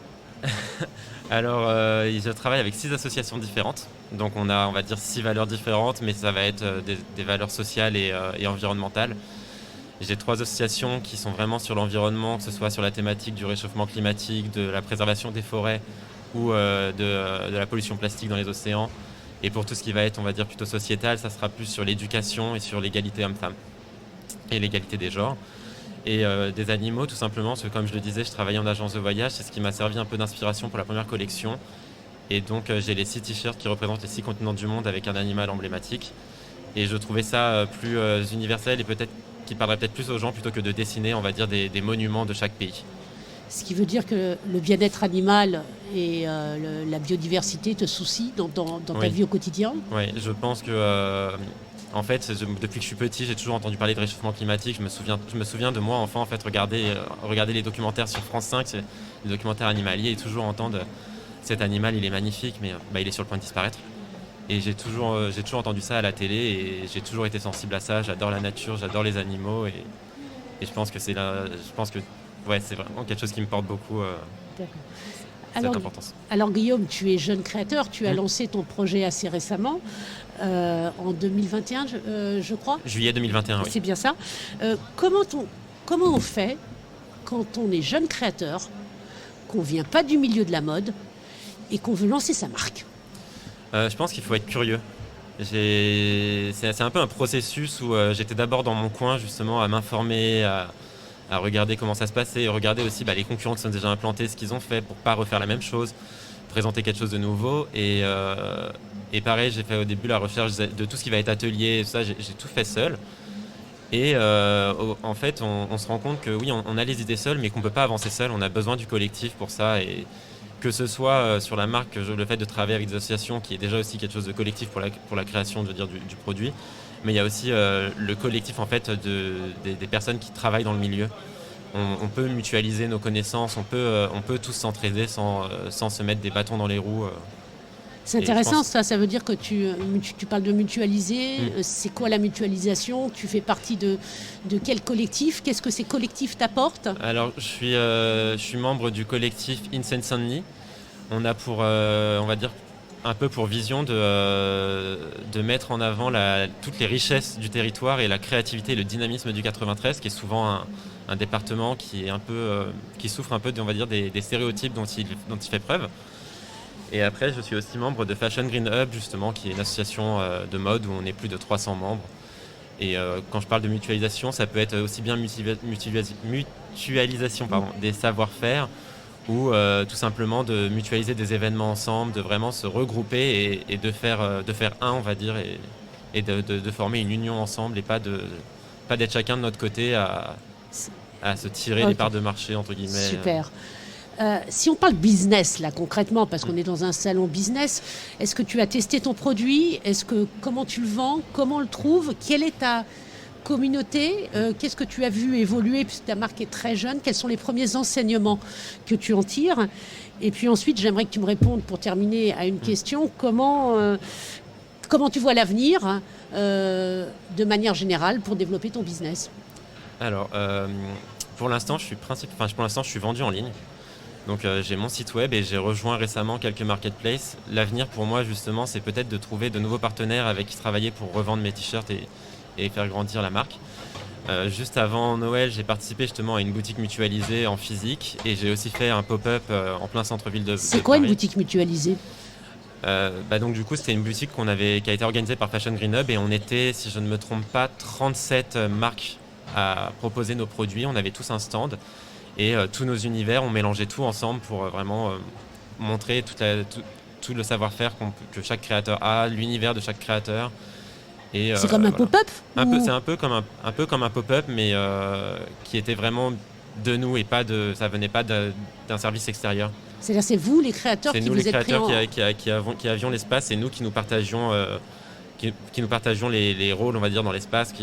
Alors, je travaille avec 6 associations différentes. Donc, on va dire, 6 valeurs différentes, mais ça va être des valeurs sociales et environnementales. J'ai 3 associations qui sont vraiment sur l'environnement, que ce soit sur la thématique du réchauffement climatique, de la préservation des forêts ou de la pollution plastique dans les océans. Et pour tout ce qui va être, on va dire, plutôt sociétal, ça sera plus sur l'éducation et sur l'égalité homme-femme et l'égalité des genres. Et des animaux, tout simplement, parce que comme je le disais, je travaillais en agence de voyage, c'est ce qui m'a servi un peu d'inspiration pour la première collection. Et donc j'ai les 6 t-shirts qui représentent les 6 continents du monde avec un animal emblématique. Et je trouvais ça plus universel et peut-être qui parlerait peut-être plus aux gens plutôt que de dessiner, on va dire, des monuments de chaque pays. Ce qui veut dire que le bien-être animal et la biodiversité te soucient dans ta vie au quotidien? Oui, je pense que... En fait, depuis que je suis petit, j'ai toujours entendu parler de réchauffement climatique. Je me souviens de moi, enfant, en fait, regarder les documentaires sur France 5, les documentaires animaliers, et toujours entendre cet animal, il est magnifique, mais il est sur le point de disparaître. Et j'ai toujours entendu ça à la télé, et j'ai toujours été sensible à ça. J'adore la nature, j'adore les animaux, et je pense que c'est vraiment quelque chose qui me porte beaucoup. Cette importance. Alors Guillaume, tu es jeune créateur, tu as lancé ton projet assez récemment, en 2021 je crois. Juillet 2021, oui. C'est bien ça. Comment on fait quand on est jeune créateur, qu'on ne vient pas du milieu de la mode et qu'on veut lancer sa marque? Je pense qu'il faut être curieux. C'est un peu un processus où j'étais d'abord dans mon coin justement à m'informer, à regarder comment ça se passait, regarder aussi les concurrents qui sont déjà implantés, ce qu'ils ont fait pour ne pas refaire la même chose, présenter quelque chose de nouveau. Et pareil, j'ai fait au début la recherche de tout ce qui va être atelier, tout ça, j'ai tout fait seul. Et en fait, on se rend compte que oui, on a les idées seules, mais qu'on ne peut pas avancer seul, on a besoin du collectif pour ça. Et que ce soit sur la marque, le fait de travailler avec des associations, qui est déjà aussi quelque chose de collectif pour la création, du produit. Mais il y a aussi le collectif en fait des personnes qui travaillent dans le milieu. On peut mutualiser nos connaissances, on peut tous s'entraider sans se mettre des bâtons dans les roues. C'est intéressant, ça veut dire que tu parles de mutualiser. C'est quoi la mutualisation? Tu fais partie de quel collectif? Qu'est-ce que ces collectifs t'apportent? Alors, je suis membre du collectif Insense. On a on va dire, un peu pour vision de mettre en avant toutes les richesses du territoire et la créativité et le dynamisme du 93, qui est souvent un département qui souffre un peu, on va dire, des stéréotypes dont il fait preuve. Et après, je suis aussi membre de Fashion Green Hub, justement, qui est une association de mode où on est plus de 300 membres. Et quand je parle de mutualisation, ça peut être aussi bien mutualisation des savoir-faire, ou tout simplement de mutualiser des événements ensemble, de vraiment se regrouper et de faire un, on va dire, et de former une union ensemble et pas d'être chacun de notre côté à se tirer les parts de marché, entre guillemets. Super. Si on parle business, là, concrètement, parce qu'on est dans un salon business, est-ce que tu as testé ton produit? Comment tu le vends? Comment on le trouve? Quelle est ta communauté? Qu'est-ce que tu as vu évoluer, puisque ta marque est très jeune? Quels sont les premiers enseignements que tu en tires? Et puis ensuite, j'aimerais que tu me répondes, pour terminer, à une question. Comment tu vois l'avenir, de manière générale, pour développer ton business? Alors, pour l'instant, je suis vendu en ligne. Donc j'ai mon site web et j'ai rejoint récemment quelques marketplaces. L'avenir pour moi justement, c'est peut-être de trouver de nouveaux partenaires avec qui travailler pour revendre mes t-shirts et faire grandir la marque. Juste avant Noël, j'ai participé justement à une boutique mutualisée en physique et j'ai aussi fait un pop-up en plein centre-ville de Paris. C'est quoi une boutique mutualisée? Donc du coup, c'était une boutique qui a été organisée par Fashion Green Hub et on était, si je ne me trompe pas, 37 marques à proposer nos produits. On avait tous un stand. Et tous nos univers, on mélangeait tout ensemble pour vraiment montrer tout le savoir-faire que chaque créateur a, l'univers de chaque créateur. Et, c'est comme un pop-up? C'est un peu comme un pop-up, mais qui était vraiment de nous et ça venait pas d'un service extérieur. C'est-à-dire c'est vous les créateurs qui vous êtes pris en... C'est nous les créateurs qui avions l'espace, et nous qui nous partagions qui nous partagions les rôles, on va dire, dans l'espace.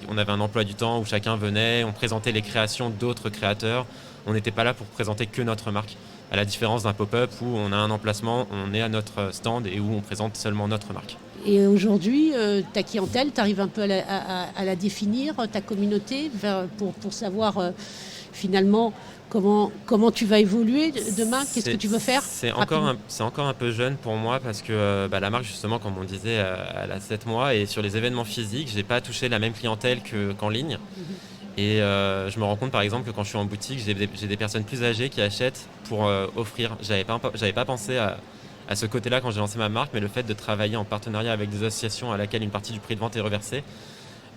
On avait un emploi du temps où chacun venait, on présentait les créations d'autres créateurs. On n'était pas là pour présenter que notre marque, à la différence d'un pop-up où on a un emplacement, on est à notre stand et où on présente seulement notre marque. Et aujourd'hui, ta clientèle, tu arrives un peu à la définir, ta communauté, pour savoir finalement comment tu vas évoluer demain, qu'est-ce que tu veux faire? C'est encore un peu jeune pour moi parce que la marque, justement, comme on disait, elle a 7 mois et sur les événements physiques, je n'ai pas touché la même clientèle qu'en ligne. Et je me rends compte, par exemple, que quand je suis en boutique, j'ai des personnes plus âgées qui achètent pour offrir. J'avais pas pensé à ce côté-là quand j'ai lancé ma marque, mais le fait de travailler en partenariat avec des associations à laquelle une partie du prix de vente est reversée,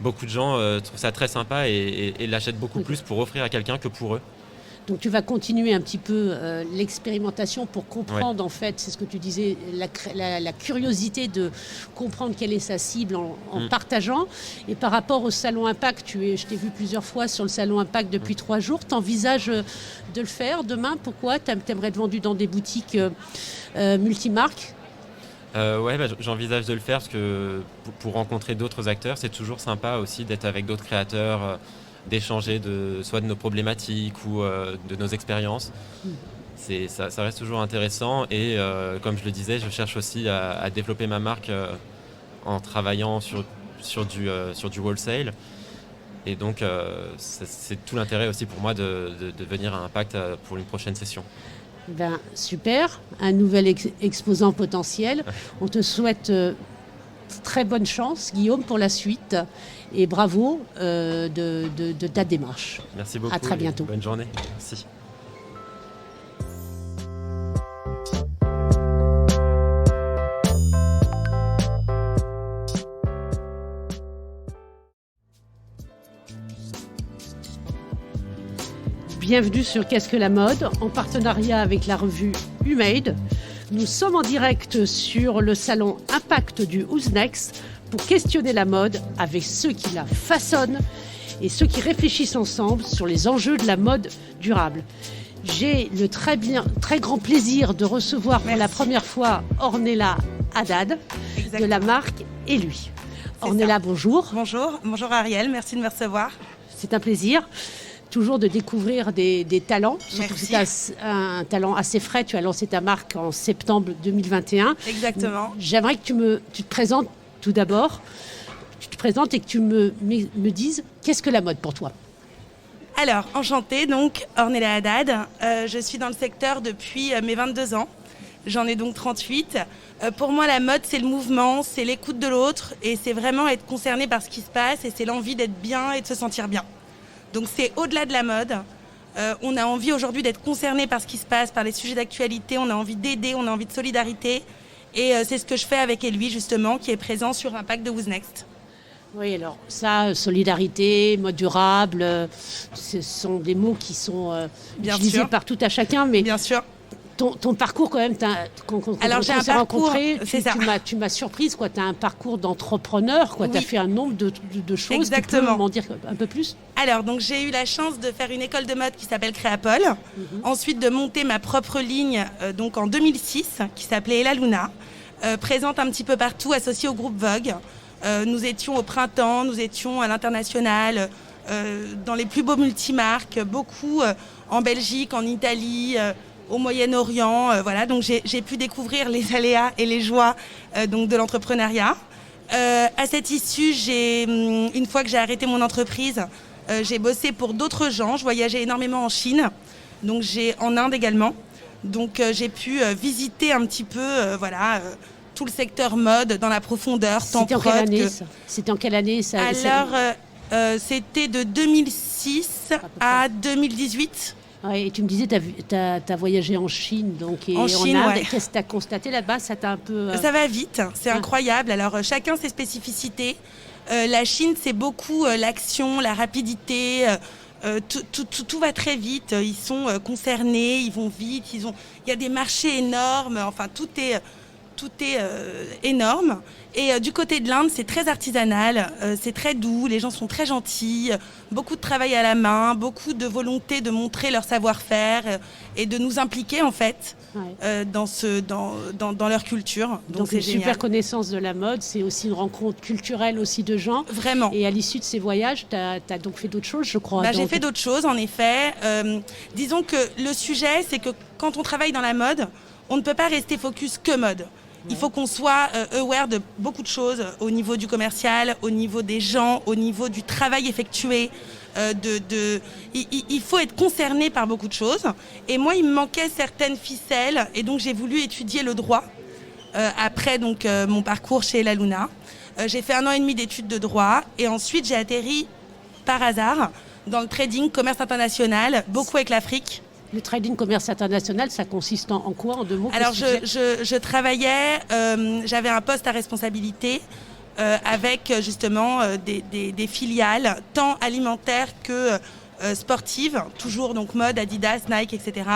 beaucoup de gens trouvent ça très sympa et l'achètent beaucoup plus pour offrir à quelqu'un que pour eux. Donc tu vas continuer un petit peu l'expérimentation pour comprendre, en fait, c'est ce que tu disais, la curiosité de comprendre quelle est sa cible en partageant. Et par rapport au Salon Impact, je t'ai vu plusieurs fois sur le Salon Impact depuis 3 jours, tu envisages de le faire demain? Pourquoi? Tu aimerais être vendu dans des boutiques multimarques? J'envisage de le faire parce que pour rencontrer d'autres acteurs, c'est toujours sympa aussi d'être avec d'autres créateurs, d'échanger soit de nos problématiques ou de nos expériences. Ça reste toujours intéressant et comme je le disais, je cherche aussi à développer ma marque en travaillant sur du wholesale. Et donc, c'est tout l'intérêt aussi pour moi de venir à Impact pour une prochaine session. Super, un nouvel exposant potentiel. On te souhaite très bonne chance, Guillaume, pour la suite. Et bravo de ta démarche. Merci beaucoup. À très bientôt. Bonne journée. Merci. Bienvenue sur Qu'est-ce que la mode, en partenariat avec la revue Humaid. Nous sommes en direct sur le salon Impact du Who's Next pour questionner la mode avec ceux qui la façonnent et ceux qui réfléchissent ensemble sur les enjeux de la mode durable. J'ai le très grand plaisir de recevoir pour la première fois Ornella Haddad. Exactement. De la marque Et lui. Ornella, bonjour. Bonjour Ariel, merci de me recevoir. C'est un plaisir. Toujours de découvrir des talents. Surtout que c'est un talent assez frais. Tu as lancé ta marque en septembre 2021. Exactement. J'aimerais que tu te présentes tout d'abord. Tu te présentes et que tu me dises qu'est-ce que la mode pour toi? Alors, enchantée, donc Ornella Haddad. Je suis dans le secteur depuis mes 22 ans. J'en ai donc 38. Pour moi, la mode, c'est le mouvement, c'est l'écoute de l'autre et c'est vraiment être concerné par ce qui se passe et c'est l'envie d'être bien et de se sentir bien. Donc c'est au-delà de la mode. On a envie aujourd'hui d'être concerné par ce qui se passe, par les sujets d'actualité. On a envie d'aider, on a envie de solidarité. Et c'est ce que je fais avec Elui, justement, qui est présent sur Impact de Who's Next. Oui, alors ça, solidarité, mode durable, ce sont des mots qui sont utilisés par tout à chacun. Mais bien sûr. Ton parcours, quand même, quand alors, on s'est rencontrés, tu m'as surprise. Tu as un parcours d'entrepreneur. Tu as fait un nombre de choses. Exactement. Tu peux m'en dire un peu plus? Alors, donc, j'ai eu la chance de faire une école de mode qui s'appelle Créapol. Ensuite, de monter ma propre ligne donc en 2006, qui s'appelait Ella Luna, présente un petit peu partout, associée au groupe Vogue. Nous étions au printemps, nous étions à l'international, dans les plus beaux multimarques, beaucoup en Belgique, en Italie, au Moyen-Orient, voilà. Donc j'ai pu découvrir les aléas et les joies donc de l'entrepreneuriat. À cette issue, une fois que j'ai arrêté mon entreprise, j'ai bossé pour d'autres gens. Je voyageais énormément en Chine, donc en Inde également. Donc j'ai pu visiter un petit peu, tout le secteur mode dans la profondeur. C'était en quelle année ça? Alors c'était de 2006 à 2018. Ouais, et tu me disais, tu as voyagé en Chine, donc, et en Chine, Inde. ouais. Qu'est-ce que tu as constaté là-bas? Ça t'a un peu... Ça va vite, c'est incroyable. Alors, chacun ses spécificités. La Chine, c'est beaucoup l'action, la rapidité. Tout va très vite. Ils sont concernés, ils vont vite. Il y a des marchés énormes. Enfin, tout tout est énorme. Et du côté de l'Inde, c'est très artisanal, c'est très doux, les gens sont très gentils, beaucoup de travail à la main, beaucoup de volonté de montrer leur savoir-faire et de nous impliquer en fait dans leur culture. Donc c'est une génial. super connaissance de la mode, c'est aussi une rencontre culturelle aussi de gens. Vraiment. Et à l'issue de ces voyages, tu as donc fait d'autres choses, je crois. J'ai fait d'autres choses, en effet. Disons que le sujet, c'est que quand on travaille dans la mode, on ne peut pas rester focus que mode. Il faut qu'on soit aware de beaucoup de choses au niveau du commercial, au niveau des gens, au niveau du travail effectué. Il faut être concerné par beaucoup de choses. Et moi, il me manquait certaines ficelles. Et donc, j'ai voulu étudier le droit après mon parcours chez La Luna. J'ai fait 1 an et demi d'études de droit. Et ensuite, j'ai atterri par hasard dans le trading, commerce international, beaucoup avec l'Afrique. Le trading commerce international, ça consiste en quoi, en 2 mots? Alors, je travaillais, j'avais un poste à responsabilité avec justement des filiales, tant alimentaires que sportives, toujours donc mode, Adidas, Nike, etc.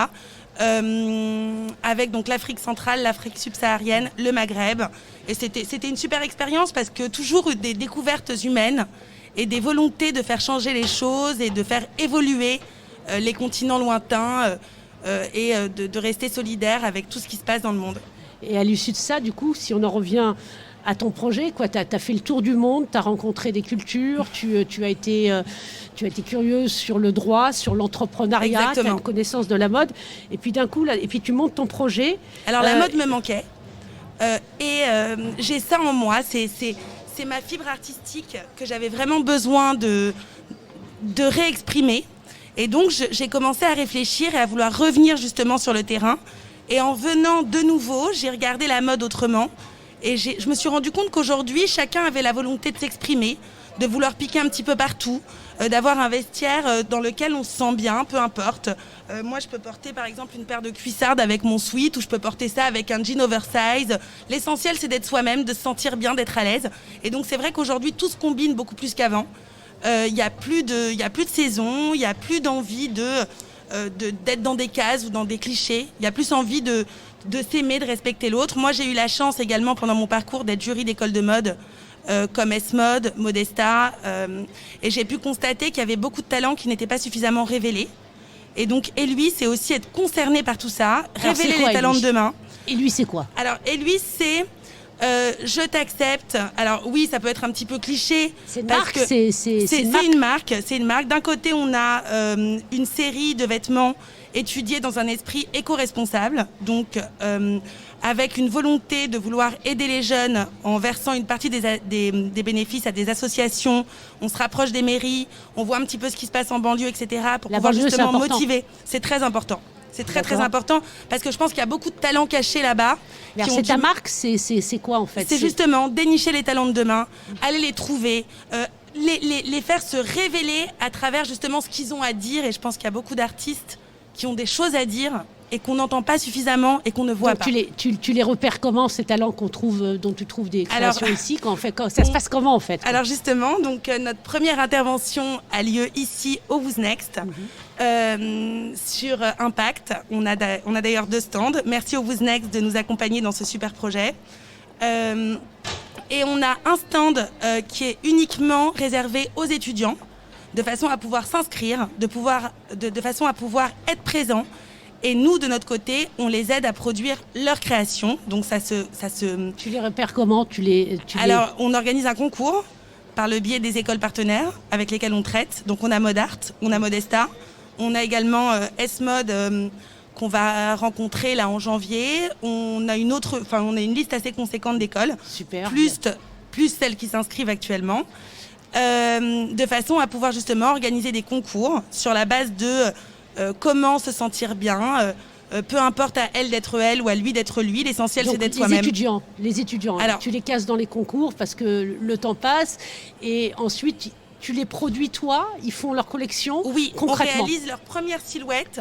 Avec donc l'Afrique centrale, l'Afrique subsaharienne, le Maghreb. Et c'était une super expérience parce que toujours des découvertes humaines et des volontés de faire changer les choses et de faire évoluer les continents lointains et de rester solidaire avec tout ce qui se passe dans le monde. Et à l'issue de ça, du coup, si on en revient à ton projet, tu as fait le tour du monde, tu as rencontré des cultures, tu as été curieuse sur le droit, sur l'entrepreneuriat, tu as une connaissance de la mode, et puis d'un coup, tu montes ton projet. Alors la mode me manquait, j'ai ça en moi, c'est ma fibre artistique que j'avais vraiment besoin de réexprimer. Et donc, j'ai commencé à réfléchir et à vouloir revenir justement sur le terrain. Et en venant de nouveau, j'ai regardé la mode autrement. Et je me suis rendu compte qu'aujourd'hui, chacun avait la volonté de s'exprimer, de vouloir piquer un petit peu partout, d'avoir un vestiaire dans lequel on se sent bien, peu importe. Moi, je peux porter par exemple une paire de cuissardes avec mon sweat, ou je peux porter ça avec un jean oversize. L'essentiel, c'est d'être soi-même, de se sentir bien, d'être à l'aise. Et donc, c'est vrai qu'aujourd'hui, tout se combine beaucoup plus qu'avant. Il n'y a plus de saison, il n'y a plus d'envie d'être dans des cases ou dans des clichés. Il y a plus envie de s'aimer, de respecter l'autre. Moi, j'ai eu la chance également pendant mon parcours d'être jury d'école de mode comme S-Mode, Modesta. Et j'ai pu constater qu'il y avait beaucoup de talents qui n'étaient pas suffisamment révélés. Et donc, et lui, c'est aussi être concerné par tout ça, révéler les talents de demain. Et lui, c'est quoi? Alors, et lui, c'est... je t'accepte. Alors oui, ça peut être un petit peu cliché. C'est une marque. C'est une marque. D'un côté, on a une série de vêtements étudiés dans un esprit éco-responsable, donc avec une volonté de vouloir aider les jeunes en versant une partie des bénéfices à des associations. On se rapproche des mairies, on voit un petit peu ce qui se passe en banlieue, etc. pour pouvoir justement motiver. C'est très important. C'est très très important parce que je pense qu'il y a beaucoup de talents cachés là-bas. C'est ta marque, c'est quoi en fait? C'est justement dénicher les talents de demain, aller les trouver, les faire se révéler à travers justement ce qu'ils ont à dire. Et je pense qu'il y a beaucoup d'artistes qui ont des choses à dire et qu'on n'entend pas suffisamment et qu'on ne voit pas. Tu les repères comment, ces talents dont tu trouves des créations ici ça se passe comment en fait? Alors justement, notre première intervention a lieu ici au Who's Next. Sur Impact. On a d'ailleurs 2 stands. Merci au Who's Next de nous accompagner dans ce super projet. Et on a un stand qui est uniquement réservé aux étudiants, de façon à pouvoir s'inscrire, de façon à pouvoir être présent. Et nous, de notre côté, on les aide à produire leur création. Donc Tu les repères comment? Alors, on organise un concours par le biais des écoles partenaires avec lesquelles on traite. Donc, on a Modart, on a Modesta. On a également S-Mode qu'on va rencontrer là en janvier. On a une liste assez conséquente d'écoles. Super. Plus celles qui s'inscrivent actuellement. De façon à pouvoir justement organiser des concours sur la base de comment se sentir bien. Peu importe à elle d'être elle ou à lui d'être lui, l'essentiel c'est d'être soi-même. Les étudiants, alors, tu les casses dans les concours parce que le temps passe et ensuite tu les produis toi, ils font leur collection. Oui, concrètement. On réalise leur première silhouette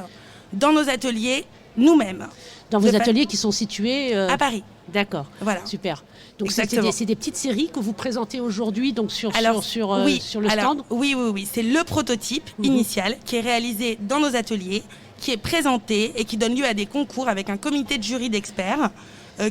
dans nos ateliers nous-mêmes. Dans vos ateliers qui sont situés à Paris. D'accord, voilà. Super. Donc c'est des petites séries que vous présentez aujourd'hui donc sur le stand. Oui, c'est le prototype initial qui est réalisé dans nos ateliers, qui est présenté et qui donne lieu à des concours avec un comité de jury d'experts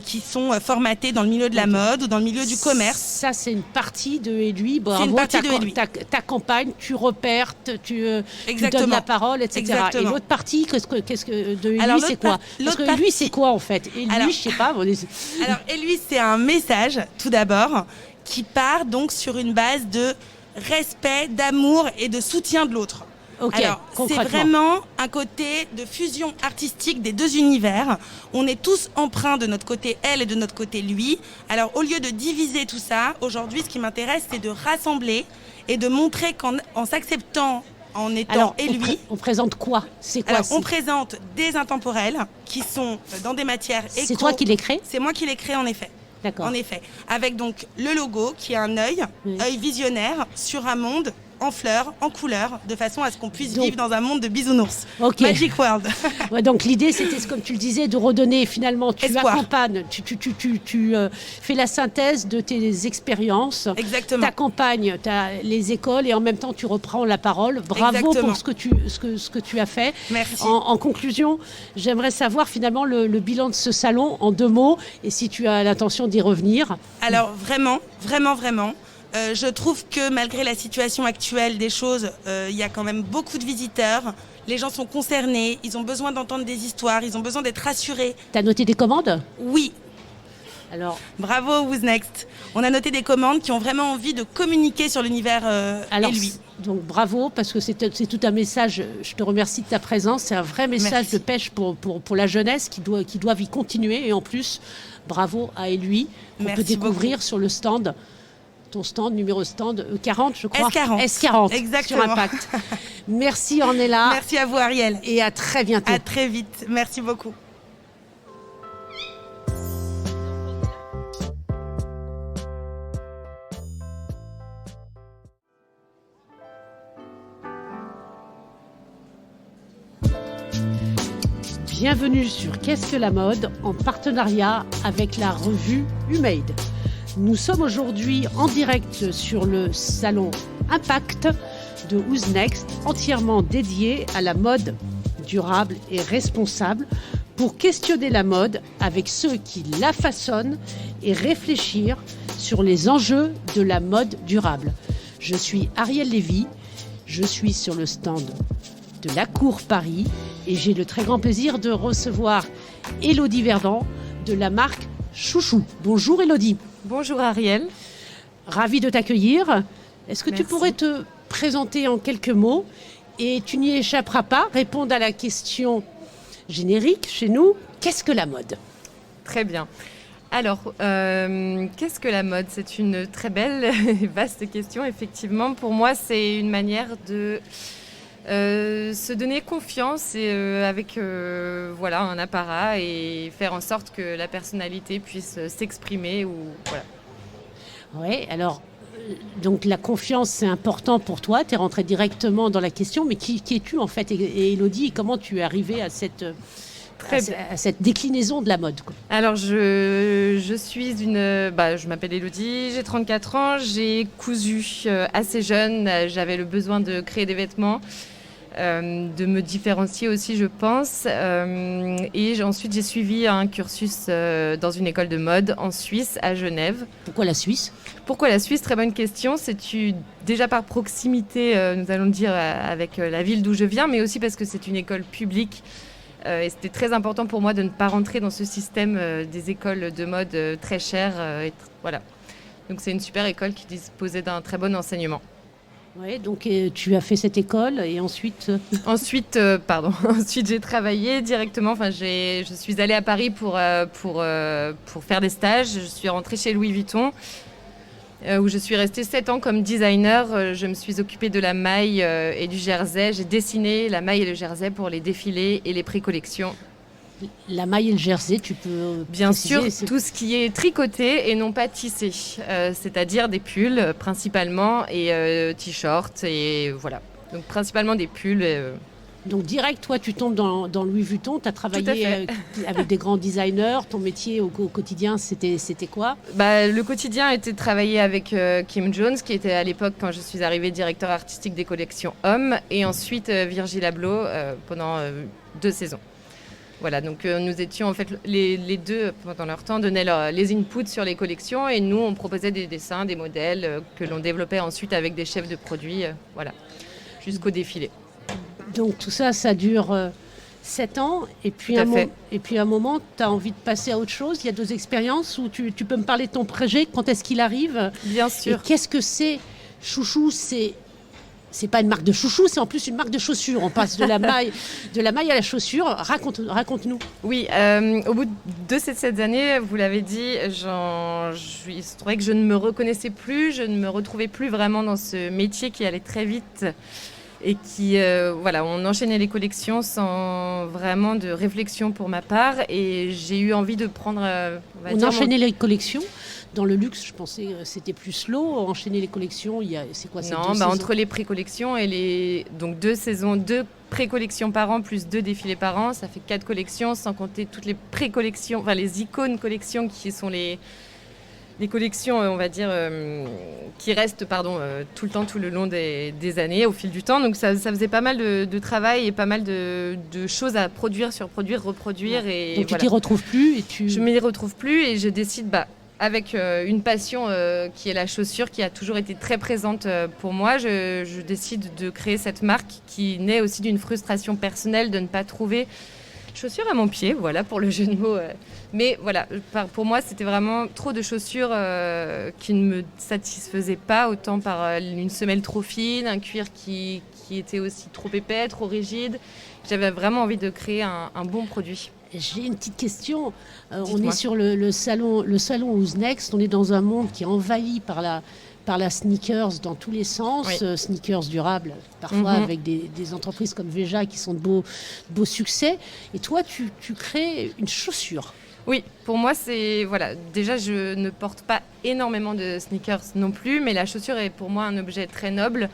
qui sont formatés dans le milieu de la mode ou dans le milieu du commerce. Ça, c'est une partie de Et lui. Bravo, C'est une partie de Et lui. T'accompagnes, tu repères, tu Exactement. donnes la parole, etc. Exactement. Et l'autre partie, qu'est-ce que de Et Alors, lui, c'est quoi? Parce que lui, c'est quoi en fait? Et lui, Alors- je sais pas. Alors, Et lui, c'est un message, tout d'abord, qui part donc sur une base de respect, d'amour et de soutien de l'autre. Ok, Alors, c'est concrètement. vraiment un côté de fusion artistique des deux univers. On est tous empreints de notre côté elle et de notre côté lui. Alors, au lieu de diviser tout ça, aujourd'hui, ce qui m'intéresse, c'est de rassembler et de montrer qu'en s'acceptant, en étant Alors, et lui, on présente quoi? C'est quoi? alors, on présente des intemporels qui sont dans des matières éco. C'est toi qui les crée? C'est moi qui les crée, en effet. D'accord. En effet, avec donc le logo qui est un œil, Oui. œil visionnaire sur un monde en fleurs, en couleurs, de façon à ce qu'on puisse Donc- vivre dans un monde de bisounours. Ok. Magic World. Ouais, donc l'idée, c'était, comme tu le disais, de redonner finalement, tu Espoir. accompagnes, tu fais la synthèse de tes expériences, Exactement. t'accompagnes les écoles et en même temps tu reprends la parole. Bravo Exactement. pour ce que tu as fait. Merci. En conclusion, j'aimerais savoir finalement le bilan de ce salon en 2 mots et si tu as l'intention d'y revenir. Alors vraiment, je trouve que malgré la situation actuelle des choses, il y a quand même beaucoup de visiteurs. Les gens sont concernés, ils ont besoin d'entendre des histoires, ils ont besoin d'être rassurés. Tu as noté des commandes? Oui, Alors, bravo Who's Next. On a noté des commandes qui ont vraiment envie de communiquer sur l'univers et lui. donc bravo, parce que c'est tout un message. Je te remercie de ta présence. C'est un vrai message Merci. de pêche pour la jeunesse qui doivent y continuer. Et en plus, bravo à Elui, qu'on peut Merci découvrir sur le stand. Ton stand, numéro stand 40, je crois. S40. S40, Exactement. sur Impact. Merci Ornella. Merci à vous Ariel. Et à très bientôt. À très vite. Merci beaucoup. Bienvenue sur Qu'est-ce que la mode en partenariat avec la revue Humaid. Nous sommes aujourd'hui en direct sur le salon Impact de Who's Next, entièrement dédié à la mode durable et responsable pour questionner la mode avec ceux qui la façonnent et réfléchir sur les enjeux de la mode durable. Je suis Ariel Lévy, je suis sur le stand de la Cour Paris et j'ai le très grand plaisir de recevoir Élodie Verdant de la marque Chouchou. Bonjour Élodie. Bonjour Ariel. Ravie de t'accueillir. Est-ce que tu Merci. pourrais te présenter en quelques mots et tu n'y échapperas pas, répondre à la question générique chez nous, qu'est-ce que la mode? Très bien. Alors, qu'est-ce que la mode? C'est une très belle et vaste question. Effectivement, pour moi, c'est une manière de se donner confiance et, avec voilà, un apparat et faire en sorte que la personnalité puisse s'exprimer. Ou, voilà. Oui, alors, donc la confiance, c'est important pour toi. Tu es rentrée directement dans la question, mais qui es-tu en fait? Et Élodie, comment tu es arrivée à cette déclinaison de la mode, quoi? Alors, je suis je m'appelle Élodie, j'ai 34 ans, j'ai cousu assez jeune, j'avais le besoin de créer des vêtements, de me différencier aussi, je pense. Et ensuite, j'ai suivi un cursus dans une école de mode en Suisse, à Genève. Pourquoi la Suisse? Pourquoi la Suisse? Très bonne question. C'est déjà par proximité, nous allons le dire, avec la ville d'où je viens, mais aussi parce que c'est une école publique. Et c'était très important pour moi de ne pas rentrer dans ce système des écoles de mode très chères. Voilà. Donc c'est une super école qui disposait d'un très bon enseignement. Oui, donc tu as fait cette école et ensuite... Ensuite, j'ai travaillé directement. Enfin, je suis allée à Paris pour faire des stages. Je suis rentrée chez Louis Vuitton, où je suis restée 7 ans comme designer. Je me suis occupée de la maille et du jersey. J'ai dessiné la maille et le jersey pour les défilés et les pré-collections. La maille et le jersey, tu peux Bien préciser, sûr, tout ce qui est tricoté et non pas tissé, c'est-à-dire des pulls principalement et t-shirts et voilà. Donc principalement des pulls. Donc direct, toi, tu tombes dans Louis Vuitton, tu as travaillé avec des grands designers, ton métier au quotidien, c'était quoi? Le quotidien était de travailler avec Kim Jones, qui était à l'époque, quand je suis arrivée, directeur artistique des collections hommes, et ensuite Virgil Abloh pendant 2 saisons. Voilà, donc nous étions en fait les deux pendant leur temps donnaient les inputs sur les collections et nous on proposait des dessins, des modèles que l'on développait ensuite avec des chefs de produits, voilà, jusqu'au défilé. Donc tout ça, ça dure 7 ans et puis, à un moment, tu as envie de passer à autre chose. Il y a 2 expériences où tu peux me parler de ton projet, quand est-ce qu'il arrive? Bien sûr. Et qu'est-ce que c'est Chouchou? C'est pas une marque de chouchou, c'est en plus une marque de chaussures. On passe de la maille à la chaussure. Raconte-nous. Oui, au bout de ces 7 années, vous l'avez dit, il se trouvait que je ne me reconnaissais plus, je ne me retrouvais plus vraiment dans ce métier qui allait très vite et qui, on enchaînait les collections sans vraiment de réflexion pour ma part et j'ai eu envie de prendre... on enchaînait les collections. Dans le luxe, je pensais que c'était plus slow. Enchaîner les collections, c'est quoi? Non, entre les pré-collections et donc 2 saisons, 2 pré-collections par an plus 2 défilés par an, ça fait 4 collections, sans compter toutes les pré-collections, enfin les icônes collections qui sont les collections, on va dire, qui restent tout le temps, tout le long des années, au fil du temps. Donc ça faisait pas mal de travail et pas mal de choses à produire, surproduire, reproduire. Ouais. Donc tu t'y retrouves plus Je m'y retrouve plus et je décide... avec une passion qui est la chaussure, qui a toujours été très présente pour moi, je décide de créer cette marque qui naît aussi d'une frustration personnelle de ne pas trouver chaussures à mon pied, voilà pour le jeu de mots. Mais voilà, pour moi c'était vraiment trop de chaussures qui ne me satisfaisaient pas, autant par une semelle trop fine, un cuir qui était aussi trop épais, trop rigide. J'avais vraiment envie de créer un bon produit. J'ai une petite question. On est sur le salon Who's Next. On est dans un monde qui est envahi par la sneakers dans tous les sens. Oui. Sneakers durables, parfois avec des entreprises comme Veja qui sont de beaux succès. Et toi, tu crées une chaussure. Oui, pour moi, c'est... Voilà, déjà, je ne porte pas énormément de sneakers non plus, mais la chaussure est pour moi un objet très noble.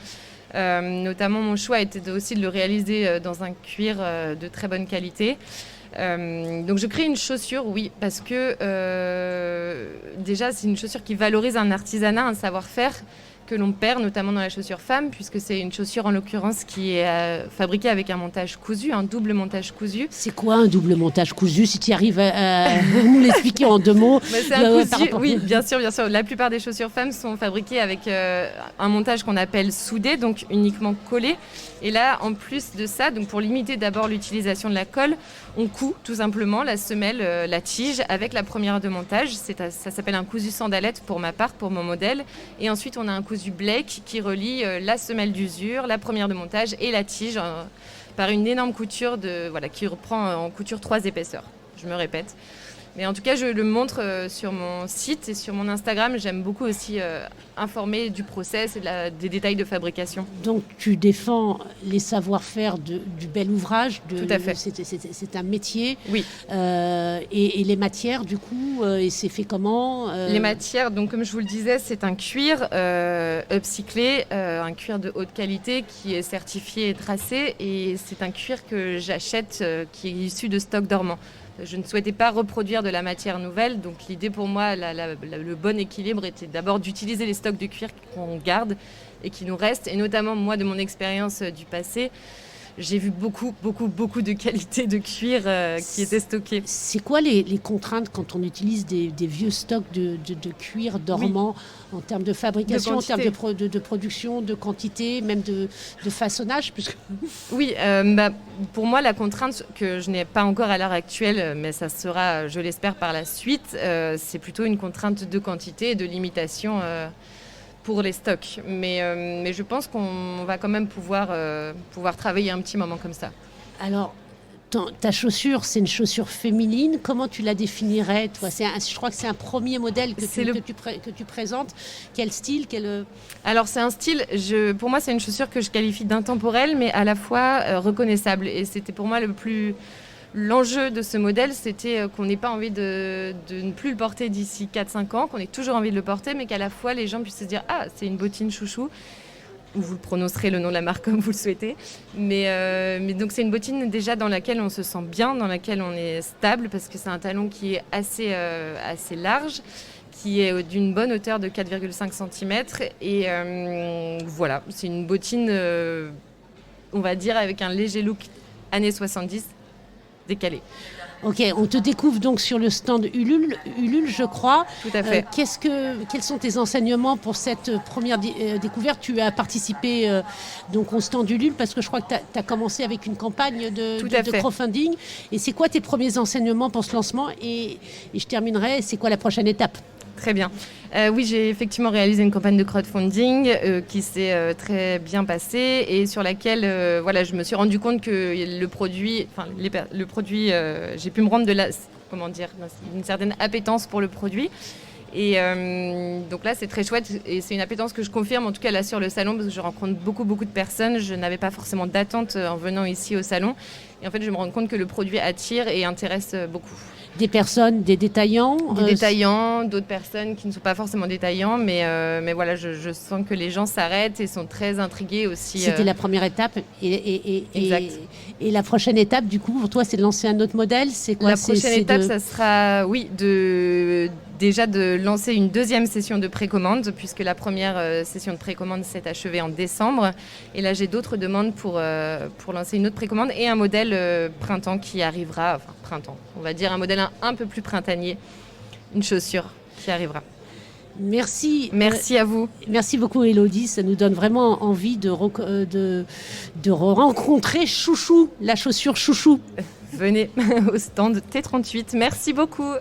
Notamment, mon choix était aussi de le réaliser dans un cuir de très bonne qualité. Donc je crée une chaussure, oui, parce que déjà c'est une chaussure qui valorise un artisanat, un savoir-faire que l'on perd notamment dans la chaussure femme, puisque c'est une chaussure en l'occurrence qui est fabriquée avec un montage cousu, un double montage cousu. C'est quoi un double montage cousu, si tu arrives à nous l'expliquer en 2 mots? C'est un cousu, oui, bien sûr. La plupart des chaussures femmes sont fabriquées avec un montage qu'on appelle soudé, donc uniquement collé. Et là, en plus de ça, donc pour limiter d'abord l'utilisation de la colle, on coud tout simplement la semelle, la tige avec la première de montage. Ça s'appelle un cousu sandalette pour ma part, pour mon modèle. Et ensuite, on a un cousu Blake qui relie la semelle d'usure, la première de montage et la tige par une énorme couture qui reprend en couture 3 épaisseurs. Je me répète. Mais en tout cas, je le montre sur mon site et sur mon Instagram. J'aime beaucoup aussi informer du process et des détails de fabrication. Donc, tu défends les savoir-faire du bel ouvrage. Tout à fait. C'est un métier. Oui. Et les matières, du coup, et c'est fait comment Les matières, donc comme je vous le disais, c'est un cuir upcyclé, un cuir de haute qualité qui est certifié et tracé. Et c'est un cuir que j'achète qui est issu de stocks dormants. Je ne souhaitais pas reproduire de la matière nouvelle, donc l'idée pour moi, le bon équilibre était d'abord d'utiliser les stocks de cuir qu'on garde et qui nous restent, et notamment moi de mon expérience du passé, j'ai vu beaucoup de qualité de cuir qui étaient stockées. C'est quoi les contraintes quand on utilise des vieux stocks de cuir dormant, en termes de fabrication, en termes de production, de quantité, même de façonnage Oui, pour moi, la contrainte que je n'ai pas encore à l'heure actuelle, mais ça sera, je l'espère, par la suite, c'est plutôt une contrainte de quantité et de limitation pour les stocks. Mais je pense qu'on va quand même pouvoir travailler un petit moment comme ça. Alors, ta chaussure, c'est une chaussure féminine. Comment tu la définirais, toi? Je crois que c'est un premier modèle que tu présentes. Quel style Alors, c'est un style, pour moi, c'est une chaussure que je qualifie d'intemporelle, mais à la fois reconnaissable. Et c'était pour moi l'enjeu de ce modèle, c'était qu'on n'ait pas envie de ne plus le porter d'ici 4-5 ans, qu'on ait toujours envie de le porter, mais qu'à la fois les gens puissent se dire « Ah, c'est une bottine chouchou », ou vous le prononcerez le nom de la marque comme vous le souhaitez. Mais donc c'est une bottine déjà dans laquelle on se sent bien, dans laquelle on est stable, parce que c'est un talon qui est assez large, qui est d'une bonne hauteur de 4,5 cm. Et voilà, c'est une bottine, on va dire, avec un léger look années 70. décalé. Ok, on te découvre donc sur le stand Ulule, je crois. Tout à fait. Quels sont tes enseignements pour cette première découverte? Tu as participé donc au stand Ulule parce que je crois que tu as commencé avec une campagne de crowdfunding. Et c'est quoi tes premiers enseignements pour ce lancement? Et je terminerai, c'est quoi la prochaine étape? Très bien. Oui, j'ai effectivement réalisé une campagne de crowdfunding qui s'est très bien passée et sur laquelle je me suis rendu compte que le produit, j'ai pu me rendre une certaine appétence pour le produit. Et donc là, c'est très chouette et c'est une appétence que je confirme, en tout cas là sur le salon, parce que je rencontre beaucoup de personnes. Je n'avais pas forcément d'attente en venant ici au salon. Et en fait, je me rends compte que le produit attire et intéresse beaucoup. Des personnes, des détaillants Des détaillants, d'autres personnes qui ne sont pas forcément détaillants, mais voilà, je sens que les gens s'arrêtent et sont très intrigués aussi. C'était la première étape. Exact. Et la prochaine étape, du coup, pour toi, c'est de lancer un autre modèle? C'est quoi? La prochaine étape, ça sera, déjà de lancer une deuxième session de précommande, puisque la première session de précommande s'est achevée en décembre. Et là, j'ai d'autres demandes pour lancer une autre précommande et un modèle printemps qui arrivera, on va dire un modèle un peu plus printanier, une chaussure qui arrivera. Merci. Merci à vous. Merci beaucoup, Élodie. Ça nous donne vraiment envie de rencontrer Chouchou, la chaussure Chouchou. Venez au stand T38. Merci beaucoup.